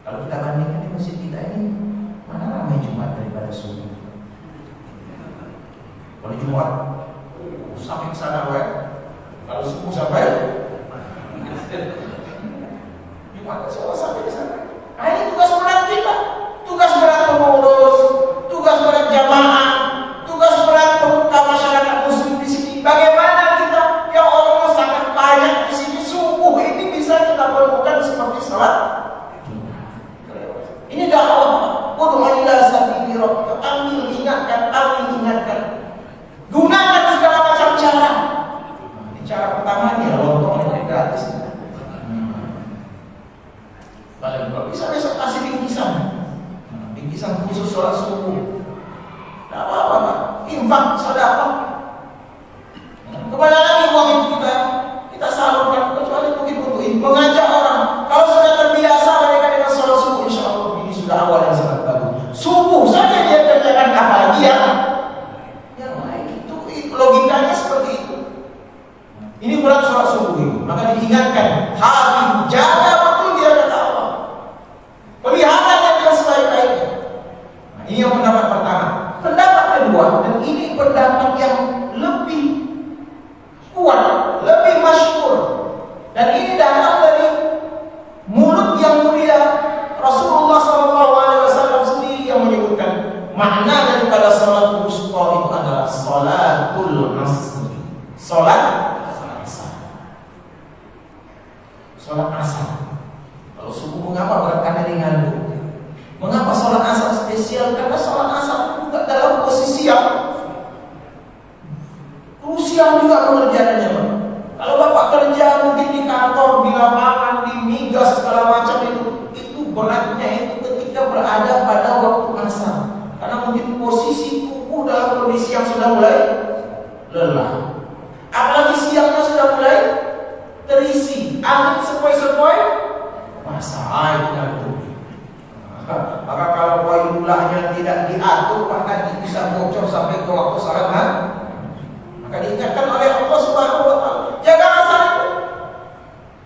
Kalau kita bandingkan di masjid kita ini, mana ramai Jumat daripada subuh? Kalau Jumat sampai ke sana, kalau subuh sampai Jumat sampai ke sana. Nah, ini tugas berat kita, tugas berat pengurus, tugas berat jamaah, tugas berat pemuka masyarakat muslim di sini. Bagaimana kita yang orang sangat banyak di sini, subuh ini bisa kita perlukan seperti salat Jumat. Ini dakwah. Qur'an ila sabili rabbika. Ambil ingatkan. Gunakan segala macam cara. Cara pertama ini lontong yang gratis. Kalau bisa besok kasih bingkisan khusus sholat subuh. Tidak apa-apa, infak, sedekah. Kemana lagi uang itu kita salurkan, kecuali untuk mengajak orang. Kalau sudah terbiasa mereka dengan sholat subuh, insya Allah ini sudah awal yang sangat bagus. Subuh saja dia kerjakan, apalagi yang lain. Itu logikanya seperti itu. Ini berat sholat subuh itu, maka diingatkan, hafiz, jaga betul dia kata Allah. Pelihara yang sebaik-baiknya. Nah, ini yang pendapat pertama. Pendapat kedua, dan ini pendapat yang lebih kuat, lebih masyhur, dan ini datang dari mulut yang mulia Rasulullah SAW sendiri yang menyebutkan makna daripada salat wusta itu adalah salatul asr. Salat asar. Kalau subuh mengapa berkaitan dengan itu? Mengapa salat asar spesial? Karena salat asar juga dalam posisi yang krusial juga pengerjaannya. Kalau bapak kerja mungkin di kantor, di lapangan, di migas segala macam itu beratnya itu ketika berada pada waktu asar. Karena mungkin posisi tubuh dalam kondisi yang sudah mulai lelah. Apalagi siangnya sudah mulai terisi, angin sepoi-sepoi, masa itu kan. Maka kalau wailulahnya tidak diatur, maka bisa bocor sampai ke waktu salat maka diingatkan oleh Allah Subhanahu wa taala, jaga asar itu.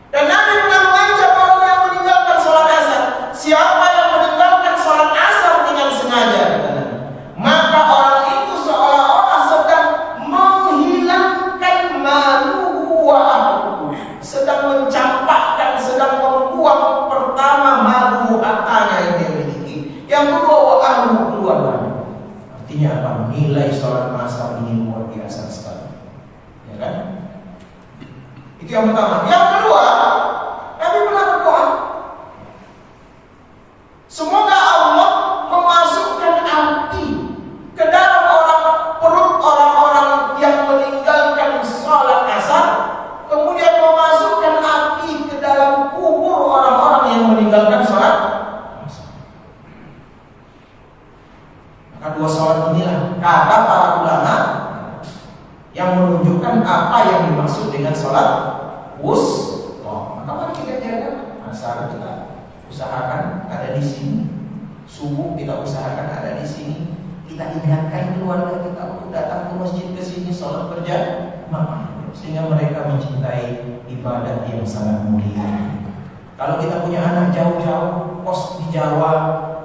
Dan Nabi pernah mengancam orang yang meninggalkan salat asar. Siapa yang meninggalkan salat asar dengan sengaja, kata Nabi, maka orang itu seolah-olah sedang menghilangkan maluhu wa ahluhu, sedang mencampakkan, sedang membuang pertama maluhu, hartanya yang dia miliki, yang kedua wa ahluhu, keluarganya. Artinya apa? Nilai salat asar ini luar biasa sekali, ya kan? Itu yang pertama. Yang kedua, Nabi pernah berdoa, semoga Allah memasukkan api ke dalam perut orang-orang yang meninggalkan salat asar, kemudian memasukkan api ke dalam kubur orang-orang yang meninggalkan salat asar. Maka dua salat inilah kata para ulama yang menunjukkan apa yang dimaksud dengan salat wusta. Maka mari kita jaga asar, kita usahakan ada di sini, subuh kita usahakan ada di sini, kita ingatkan keluarga kita untuk datang ke masjid ke sini salat berjamaah, sehingga mereka mencintai ibadah yang sangat mulia. Kalau kita punya anak jauh-jauh, kos di Jawa,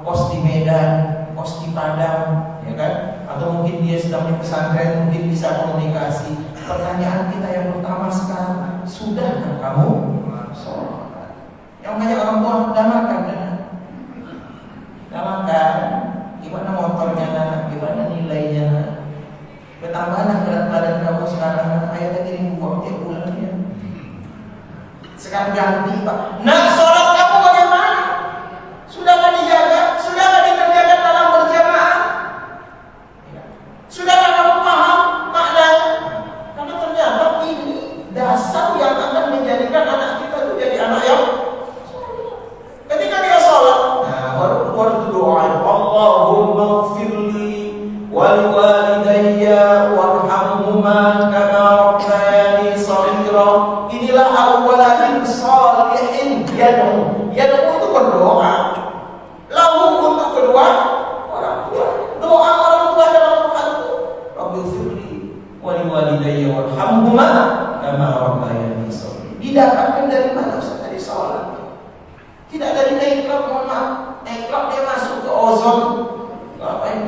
kos di Medan, kos di Padang, ya kan? Atau mungkin dia sedang di pesantren, mungkin bisa komunikasi. Pertanyaan kita yang pertama sekarang, sudahkah kamu sholat? Yang banyak orang tua damakan, gimana motornya, gimana nilainya, bertambahlah berat badan kamu sekarang, ayatnya kirim uang tiap bulan ya. Sekarang ganti Pak, nah sholat kamu bagaimana? Sudahkah dijaga? Sudahkah dikerjakan dalam berjamaah? Sudahkah kamu paham maknanya? Karena ternyata ini dasar yang akan menjadikan anak kita itu jadi anak yang ketika dia sholat, nah baru doa, Allahumma ighfirli wal walidayya warhamhuma kama rabbayani shaghira. Inilah awwalin shalihin yang Tidak dari nightclub, mohon maaf. Nightclub dia masuk ke ozon, ngapain?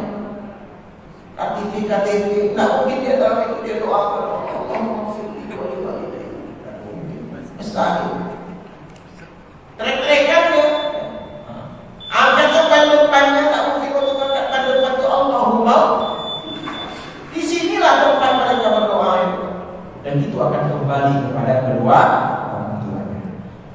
KTV, nah mungkin dia dalam itu dia doakan Allahumma firli wa li walidayya. Mustahil. Trek-trekan dia. Angkat depan depannya tak mungkin waktu depan depan itu Allahumma. Disinilah tempat mereka berdoa itu. Dan itu akan kembali kepada kedua orang tuanya.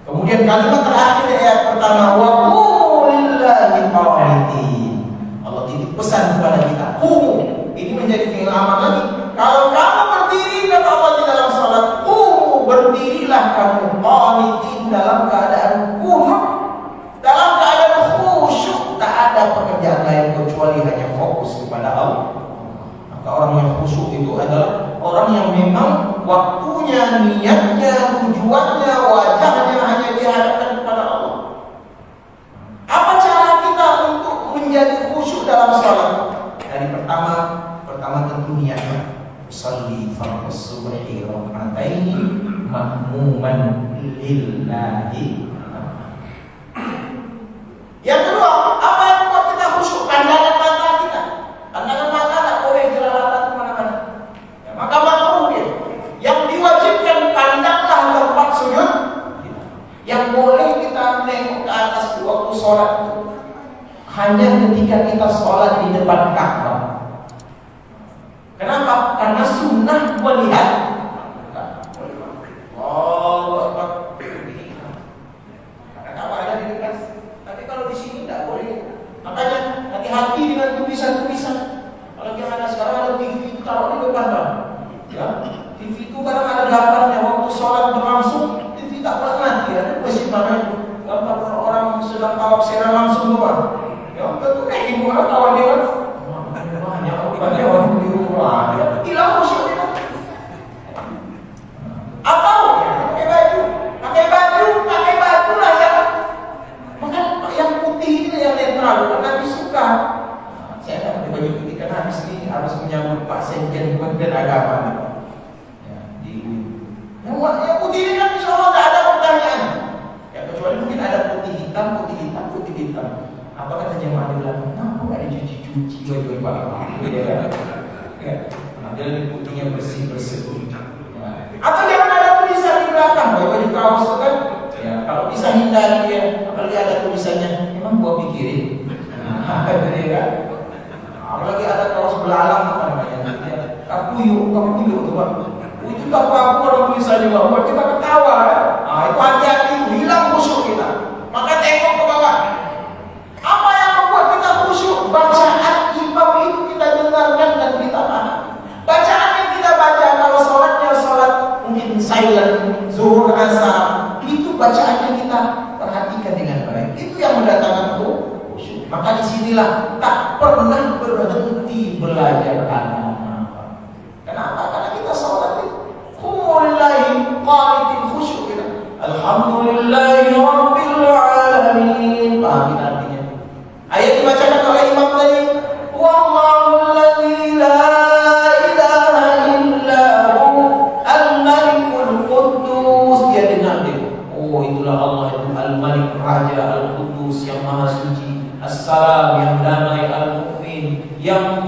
Kemudian kalimat terakhir ayat pertama, wa qumu lillahi qanitin. Allah titip pesan kepada kita, qumu. Ini menjadi fi'il amar lagi. Kalau kamu berdiri kata Allah di dalam salat, qumu, berdirilah kamu qanitin, dalam keadaan qunut, dalam keadaan khusyuk, tak ada pekerjaan lain kecuali hanya fokus kepada Allah. Maka orang yang khusyuk itu adalah orang yang memang waktunya, niatnya, tujuannya, wajahnya hanya dihadapkan kepada Allah. Apa cara kita untuk menjadi khusyuk dalam salat? Dari pertama tentu niatnya. Usalli fardhu subhi rak'ataini mahmuman lillahi. Yang kedua, apa yang membuat kita khusyuk? Pandangan mata kita. Pandangan mata tak boleh jelalatan kemana-mana. Ya, maka makruh dia. Yang diwajibkan, pandanglah tempat sujud. Yang boleh kita menengok ke atas waktu sholat itu hanya ketika kita sholat di depan Ka'bah. Kenapa? Karena sunnah melihat. Oh, karena ada di depan. Tapi kalau di sini tidak boleh. Makanya hati-hati dengan tulisan-tulisan. Kalau yang ada sekarang ada TV taruh di depan, Pak. Ya, TV itu kadang ada gambarnya waktu sholat berlangsung. TV tak pernah mati. Ada persimpangan gambar orang sedang tawaf secara langsung, Pak. Ya, tentu ibu orang kawan dia kan. Banyak orang di rumah, ya hilang khusyuk itu. Atau pakai baju lah ya. Maka yang putih ini yang netral, karena disuka. Saya tak pakai baju putih karena habis ini harus menyambut Pak Sekjen Kementerian Agama. Ya, yang putih ini kan insya Allah tak ada pertanyaan. Ya kecuali mungkin ada putih hitam. Apa kata jemaah di belakang? Kenapa nggak dicuci baju Pak? Ya, ambil putihnya bersih. Ya. Atau jangan ada tulisan di belakang, baju kaos itu kan? Ya, kalau bisa hindari dia, apalagi ada tulisannya, memang gua pikirin. Nah, kan? Apalagi ada kaos belalang apa namanya? Kapuyu itu Pak. Itu kapu ada tulisannya Pak. Buat kita ketawa. Nah, itu hati-hati, hilang khusyuk kita. Maka tengok ke bawah. Apa yang membuat kita khusyuk? Bacaan imam itu kita dengarkan dan kita paham. Bacaan yang kita baca, kalau sholatnya sholat mungkin silent, zuhur, asar, itu bacaannya kita perhatikan dengan baik. Itu yang mendatangkan khusyuk. Maka disinilah tak pernah berhenti belajar agama. Kenapa? Karena kita sholat itu Alhamdulillahi qanitin, khusyuk kita. Alhamdulillahi rabbil alamin. Paham kita artinya? Ayat dibacakan oleh imam tadi, Wallahu alladzi la ilaha illa hu al-malikul quddus. Dia dengar dia. Oh, itulah Allah itu Al-Malik, Raja Al-Quddus yang Maha Suci, As-Salam yang damai, Al-Mu'min yang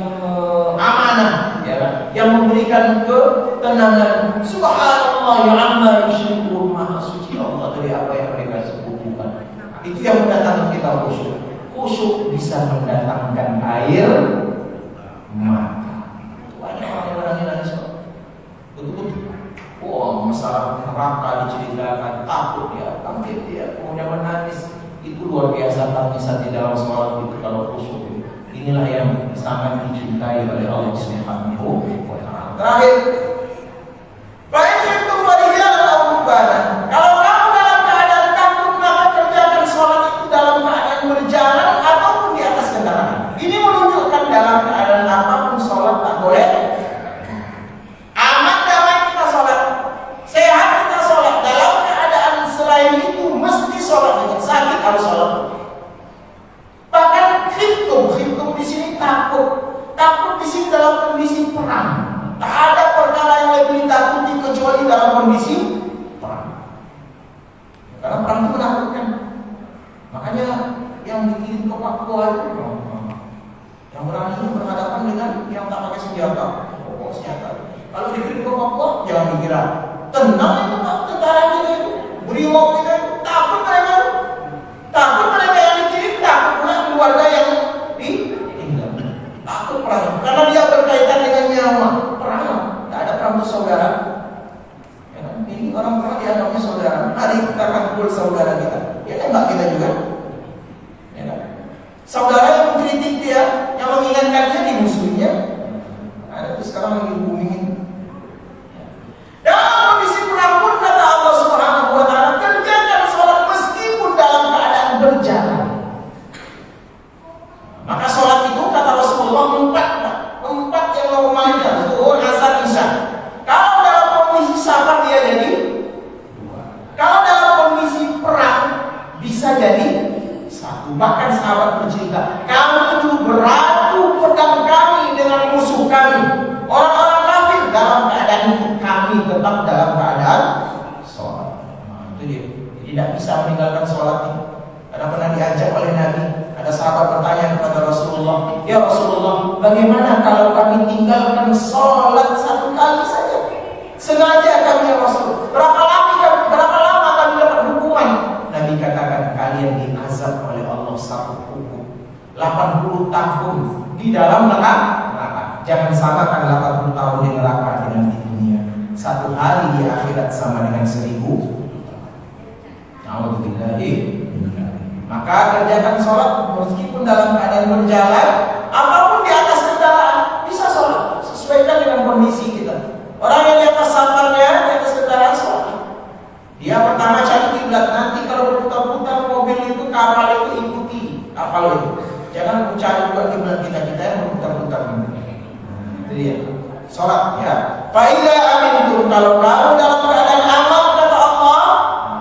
amanah, ya, yang memberikan ketenangan. Subhanallah ya amma yusyrikun. Maha Suci Allah dari apa yang mereka sekutukan. Itu yang mendatangkan kita khusyuk. Khusyuk bisa mendatangkan air mata. Banyak orang yang nangis, betul-betul. Wah, masalah neraka diceritakan, takut dia, kaget dia, kemudian menangis. Itu luar biasa tangisan di dalam sholat itu kalau khusyuk. Inilah yang sangat dicintai oleh Allah Subhanahu wa Ta'ala. Terakhir, baik itu beriyalah al-mubana. Kalau kamu dalam keadaan takut, maka kerjakan sholat itu dalam keadaan berjalan ataupun di atas kendaraan. Ini menunjukkan dalam keadaan apapun sholat tak boleh. Aman damai kita sholat, sehat kita sholat. Dalam keadaan selain itu mesti sholat. Dengan sakit harus sholat. Bahkan khiftum di sini takut di sini dalam kondisi perang. Tak ada perkara yang dikirim ke Papua itu, yang berani berhadapan dengan yang tak pakai senjata, pokok senjata. Kalau dikirim ke Papua, jangan dikira tenang itu Pak, tentara kita itu, brimob kita itu, takut mereka yang dikirim, takut pula keluarga yang ditinggal, takut perang, karena dia berkaitan dengan nyawa. Perang, tak ada perang saudara. Ya kan? Ini orang perang dianggapnya saudara. Mari kita rangkul saudara kita. Ya kan enggak kita juga? Ya kan? Saudara yang mengkritik dia, yang mengingatkan dia dimusuhinya. Ada tuh sekarang lagi booming. Dalam kondisi perang pun kata Allah Subhanahu wa taala, kerjakan sholat meskipun dalam keadaan berjalan. Maka sholat itu kata Rasulullah empat yang normalnya, zuhur, asar, isya. Kalau dalam kondisi safar dia jadi dua. Kalau dalam kondisi perang bisa jadi satu. Bahkan sahabat bercerita, kami itu beradu pedang kami dengan musuh kami, orang-orang kafir. Dalam keadaan itu kami tetap dalam keadaan sholat. Nah, itu dia. Jadi tidak bisa meninggalkan sholat ini. Karena pernah diajak oleh Nabi. Ada sahabat bertanya kepada Rasulullah, ya Rasulullah, bagaimana kalau kami tinggalkan sholat satu kali saja? Sengaja kami ya Rasul. Berapa lama kami dapat hukuman? Nabi katakan, kalian diazab oleh Allah satu hukum 80 tahun di dalam neraka. Jangan samakan 80 tahun di neraka dengan di dunia. Satu hari di akhirat sama dengan 1000. Alhamdulillah. Maka kerjakan sholat meskipun dalam keadaan berjalan, apapun di atas kendaraan bisa sholat, sesuaikan dengan kondisi kita. Orang yang di atas safarnya, di atas kendaraan sholat, dia pertama cari kiblat. Nanti kalau berputar-putar mobil itu, kapal itu ikuti kapal itu. Jangan cari buat kiblat kita yang berputar-putar nanti. Itu dia. Sholat ya. Faiza amintum, kalau kamu dalam keadaan aman kata Allah,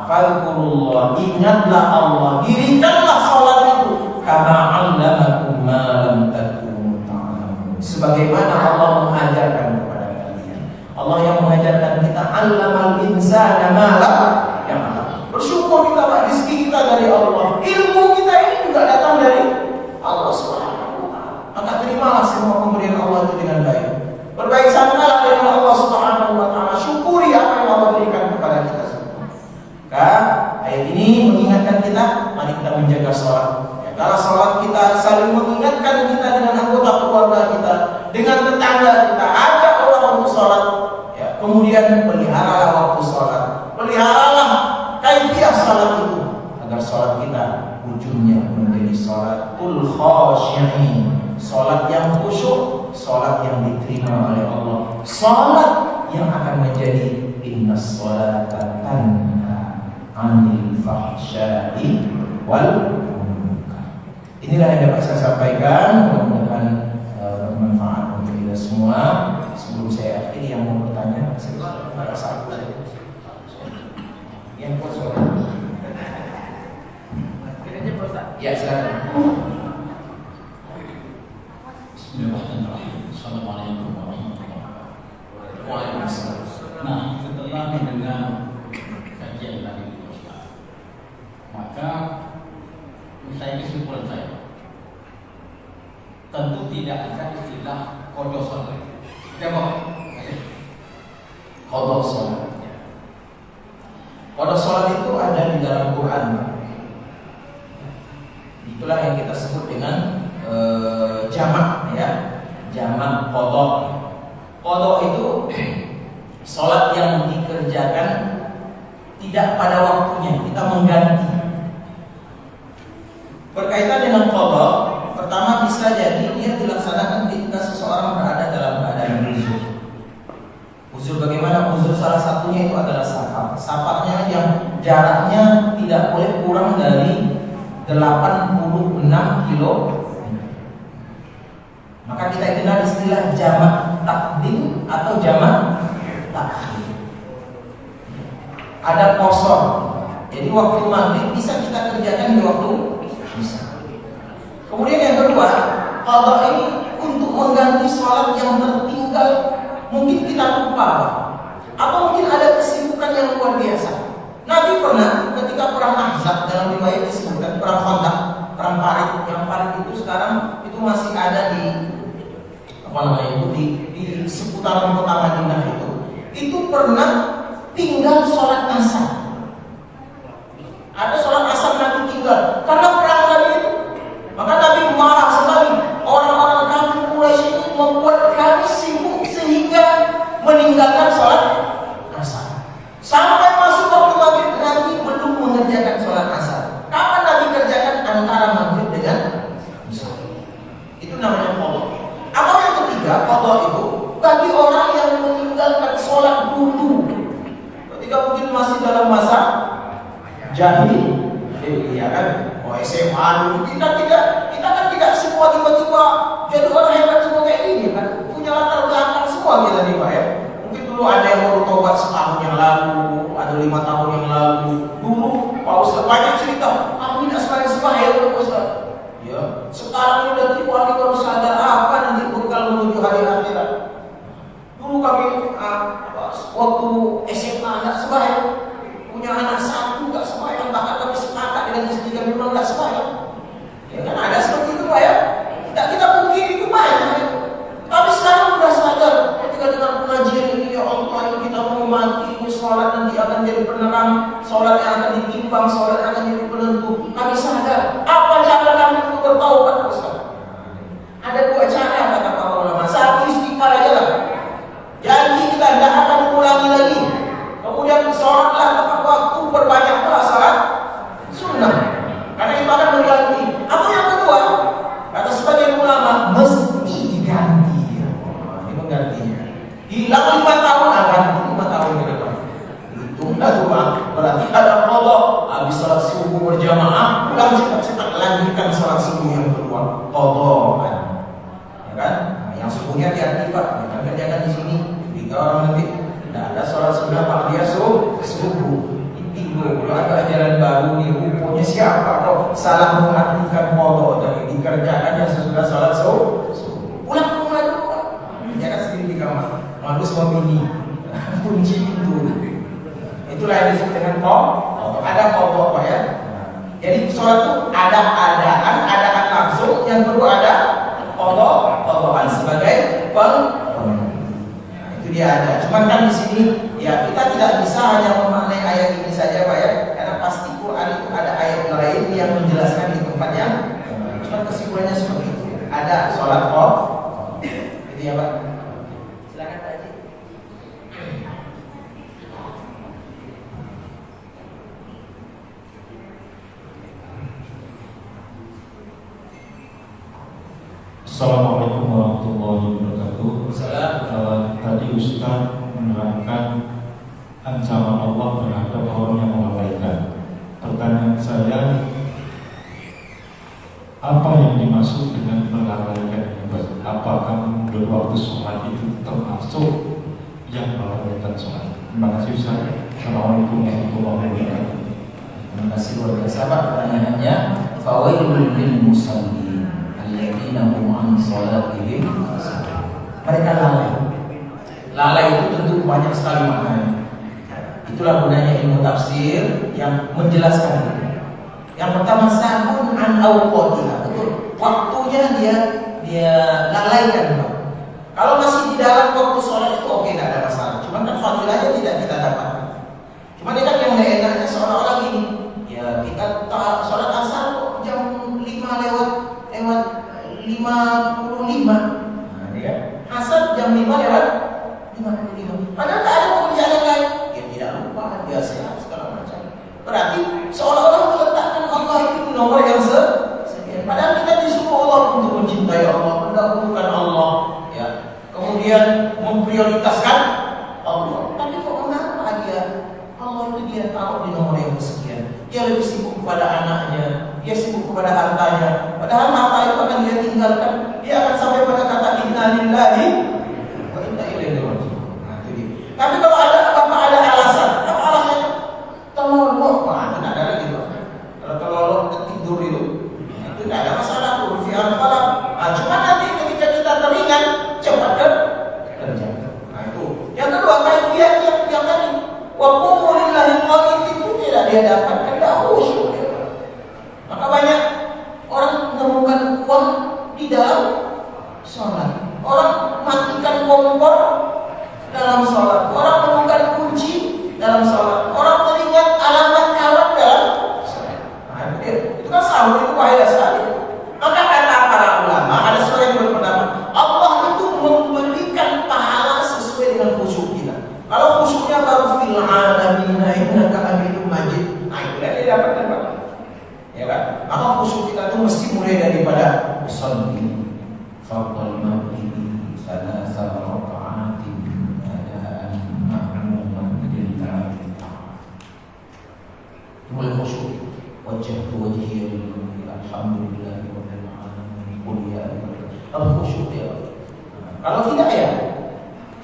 fadhkurullah, ingatlah Allah, dirikanlah sholat itu kama 'allamakum ma lam takunu ta'lamun, sebagaimana Allah mengajarkan kepada kalian. Allah yang mengajarkan kita, 'allamal insana ma lam ya'lam. Bersyukur kita Pak, rezeki kita dari Allah, ilmu kita ini juga datang dari Allah Subhanahu wa taala. Maka terimalah semua pemberian Allah itu dengan baik. Berbaik sangkalah dengan Allah Subhanahu wa taala, syukuri apa yang Allah berikan kepada kita semua. Maka ayat ini mengingatkan kita, mari kita menjaga sholat. Ya, kalau sholat kita saling mengingatkan kita dengan anggota keluarga kita, dengan tetangga kita, ajak orang untuk sholat. Ya, kemudian peliharalah waktu sholat, peliharalah kaifiah sholat itu, agar sholat kita ujungnya menjadi sholatul khasyi'in, sholat yang khusyuk, sholat yang diterima oleh Allah, sholat yang akan menjadi innas sholata tanha 'anil fahsya'i wal munkar. Inilah yang dapat saya sampaikan, mudah-mudahan bermanfaat untuk kita semua. Sebelum saya akhiri, yang mau bertanya, saya satu saja. Yang kosong. Ya, silakan. Bismillahirrahmanirrahim. Assalamualaikum warahmatullahi wabarakatuh. Waalaikumsalam. Nah, setelah mendengar kajian dari Ustaz, maka saya kesimpulan saya, tentu tidak ada istilah qada shalat. Siapa? Qada shalat. Qada shalat itu ada di dalam Quran. Itulah yang kita sebut dengan jamak, ya, jamak qada. Qada itu sholat yang dikerjakan tidak pada waktunya, kita mengganti. Berkaitan dengan qada, pertama bisa jadi dia dilaksanakan ketika seseorang berada dalam keadaan uzur. Uzur bagaimana? Uzur salah satunya itu adalah safar. Safarnya yang jaraknya tidak boleh kurang dari 86 kilo. Maka kita kenal istilah jamak takdim atau jamak takhir. Ada qasar. Jadi waktu maghrib bisa kita kerjakan di waktu isya. Kemudian yang kedua, qada ini untuk mengganti sholat yang tertinggal. Mungkin kita lupa, atau mungkin ada kesibukan yang luar biasa. Nabi pernah ketika perang Ahzab, dalam riwayat disebutkan perang Khandaq, perang seputaran kota Madinah itu pernah tinggal sholat asar. Ada sholat asar Nabi tinggal karena perang tadi itu. Maka Nabi marah sekali. Orang-orang kafir Quraisy ini membuat kami sibuk sehingga meninggalkan sholat asar. Sampai masuk waktu maghrib Nabi belum mengerjakan sholat asar. Kapan Nabi kerjakan? Antara maghrib dengan isya. Itu namanya qadha. Apa yang ketiga, qadha itu bagi orang yang meninggalkan sholat dulu. Ketika mungkin masih dalam masa jahil, iya kan? SMA dulu kita kan tidak semua tiba-tiba jadi orang hebat semua kayak ini kan. Punya latar belakang semua kita nih Pak ya. Mungkin dulu ada yang baru tobat setahun yang lalu, ada 5 tahun yang lalu. Dulu Pak Ustaz banyak cerita, aku tidak sembahyang Pak Ustaz. Ya, sekarang ini udah 3 hari baru sadar apa nanti bekal menuju hari akhirat. Dulu kami waktu SMA nggak sembahyang, punya anak 1 nggak sembahyang, bahkan kami sepakat dengan istri kami memang nggak sembahyang. Ya kan ada seperti itu Pak ya. Tidak kita pungkiri itu banyak. Ya. Tapi sekarang sudah sadar ketika dengan pengajian ini ya Allah ini kita mau mati, ini sholat nanti akan jadi penerang, sholat yang akan ditimbang, sholat yang akan jadi penentu. Kami sadar apa cara kami untuk bertaubat Ustaz? Ada 2 cara kata para ulama. 1 istighfar aja lah. Janji kita tidak akan mengulangi lagi. Kemudian sholatlah tepat waktu, perbanyaklah sholat sunnah. Karena itu akan mengganti. Apa yang kedua? Kata sebagian ulama mesti diganti. Ini menggantinya. Hilang 5 tahun akan 5 tahun ke depan. Hitunglah tuh Pak. Berarti ada qadha. Habis sholat subuh berjamaah, pulang cepat-cepat lanjutkan sholat subuh yang kedua. Qadha. Ya kan? Nah, yang subuhnya hati-hati Pak. Jangan kerjakan di sini. 3 orang nanti tidak ada sholat sunnah Pak dia subuh. Kalau ada ajaran baru nih, rukunnya siapa? Kok salah mengartikan qadha tadi dikerjakan yang sesudah sholat subuh. Pulang lagi Pak. Kerjakan sendiri di kamar. Malu sama mini. Kunci pintu. Itulah yang disebut dengan qadha. Ada qadha Pak ya. Jadi sholat itu ada adaan langsung. Yang kedua ada qadhaan sebagai itu dia ada. Cuman kan di sini ya kita tidak bisa hanya memaknai ayat ini saja Pak ya, karena pasti Quran itu ada ayat lain yang menjelaskan di tempat yang cuman kesimpulannya seperti itu. Ada sholat itu ya Pak. Silakan Pak Haji. Assalamualaikum warahmatullahi wabarakatuh. Tadi Ustaz menerangkan ancaman Allah terhadap orang yang melalaikan. Pertanyaan saya, apa yang dimaksud dengan melalaikan ibadah? Apakah mundur waktu sholat itu termasuk yang melalaikan sholat? Terima kasih Ustaz. Assalamualaikum warahmatullahi wabarakatuh. Terima kasih luar biasa Pak pertanyaannya. Fawailul lil musallin alladzina hum an sholatihim. Mereka lalai. Lalai itu tentu banyak sekali maknanya. Itulah gunanya ilmu tafsir yang menjelaskan itu. Yang pertama sahun an awqatiha. Betul. Waktunya dia lalaikan Pak. Kalau masih di dalam waktu sholat itu oke, tidak ada masalah. Cuman kan fadilahnya tidak kita dapatkan. Cuman ini kan yang enaknya seolah-olah gini. Ya kita sholat asar kok jam 5 lewat 55. Nah, ini kan asar jam 5 lewat 55. Padahal tak ada pekerjaan yang lain. Ya tidak lupa, dia sehat segala macam. Berarti seolah-olah meletakkan Allah itu di nomor yang sekian. Padahal kita disuruh Allah untuk mencintai Allah, mendahulukan Allah, ya. Kemudian memprioritaskan Allah. Tapi kok mengapa Allah itu dia taruh di nomor yang sekian? Dia lebih sibuk kepada anaknya, dia sibuk kepada hartanya. Padahal harta itu akan dia tinggalkan. Dia akan sampai pada kata inna lillahi wa inna ilaihi raji'un. Nah, itu dia. Tapi kalau ada alasan, apa alasannya? Tolong Pak, tidak ada lagi Pak. Kalau tolong tidur itu tidak ada masalah. Fi'al qalam. Cuma nanti ketika kita teringat cepat kerja. Nah itu. Yang kedua kaifiyat yang tadi. Wa qumu lillahi qanit itu tidak dia dapatkan, tidak khusyuk. Maka banyak orang menemukan uang di dalam sholat. Orang matikan kompor mesti mulai daripada usolli fardhal maghribi salasa raka'atin adaan ma'muman lillahi ta'ala. Mulai khusyuk. Wajjahtu wajhiya lillahi alhamdulillahi rabbil alamin. Qul ya ayyuhal khusyuk ya. Kalau tidak ya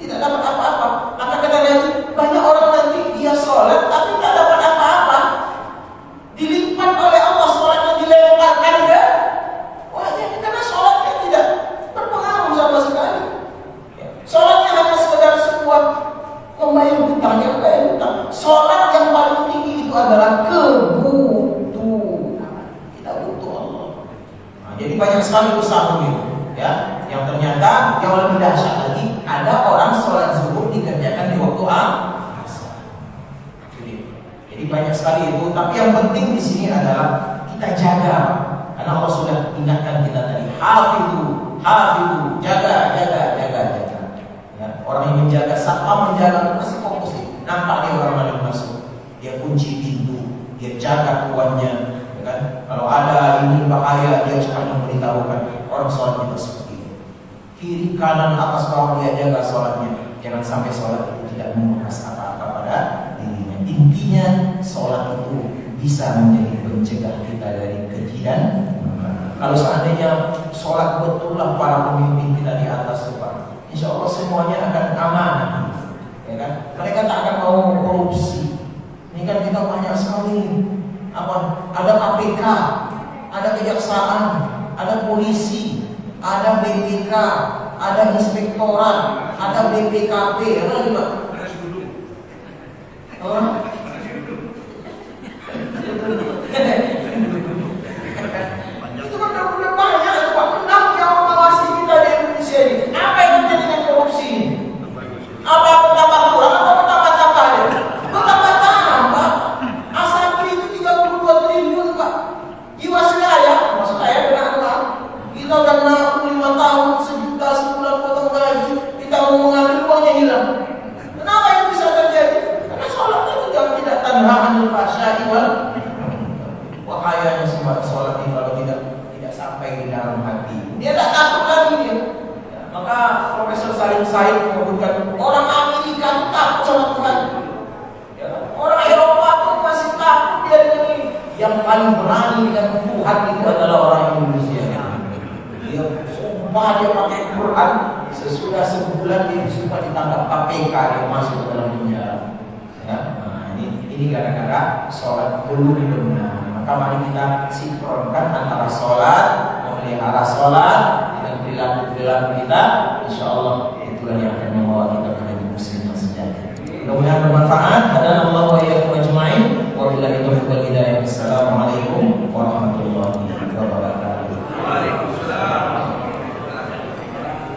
tidak dapat apa-apa. Maka kata Nabi, banyak orang nanti dia sholat tapi tidak dapat apa-apa. Dilipat oleh Allah sholatnya, dilemparkan ke wajahnya karena sholatnya tidak berpengaruh sama sekali. Sholatnya hanya sekedar sebuah membayar hutang, yang bayar hutang. Sholat yang paling tinggi itu adalah kebutuhan. Tidak butuh Allah. Nah, jadi banyak sekali usaha itu, ya. Yang ternyata yang lebih dahsyat lagi, ada orang sholat zuhur dikerjakan di waktu asar. Jadi banyak sekali itu. Tapi yang penting di sini adalah kita jaga, karena Allah sudah ingatkan kita tadi, hafizu, jaga. Ya, orang yang menjaga, satpam menjaga masih fokus. Nampak dia orang lain masuk, dia kunci pintu, dia jaga tuannya. Ya kan? Kalau ada ini bahaya, dia cepat memberitahukan. Orang sholat itu seperti itu. Kiri kanan atas bawah dia jaga sholatnya. Jangan sampai sholat itu tidak membekas apa-apa pada dirinya. Intinya sholat itu bisa menjadi pencegah kita dari keji dan kalau seandainya sholat betullah para pemimpin kita di atas depan, insya Allah semuanya akan aman, ya kan? Mereka tak akan mau korupsi. Ini kan kita banyak sekali ada KPK, ada kejaksaan, ada polisi, ada BPK, ada inspektorat, ada BPKP, apa lagi Pak? Itu kan udah banyak itu Pak. Undang yang mengawasi kita di Indonesia ini. Apa yang terjadi dengan korupsi ini? Apa betapa kurang? Apa betapa ya? Betapa. Asabri itu 32 triliun Pak. Jiwasraya, maksud saya benar Pak. Kita udah 65 tahun, sejuta sebulan potong gaji, kita mau mengambil uangnya hilang. Kenapa itu bisa terjadi? Karena sholatnya juga tidak tanha anil fahsya'i wal wahayanya semua sholat ini kalau tidak sampai di dalam hati. Dia tak takut lagi dia. Ya, maka Profesor Salim Said menyebutkan orang Amerika takut sama Tuhan. Ya, orang Eropa pun masih takut dia dengan ini. Yang paling berani dengan Tuhan itu adalah orang Indonesia. Dia sumpah dia pakai Quran, sesudah sebulan dia sumpah ditangkap KPK, dia masuk ke dalam penjara. Ya, nah, ini gara-gara sholat belum benar. Maka mari kita sinkronkan antara sholat, memelihara sholat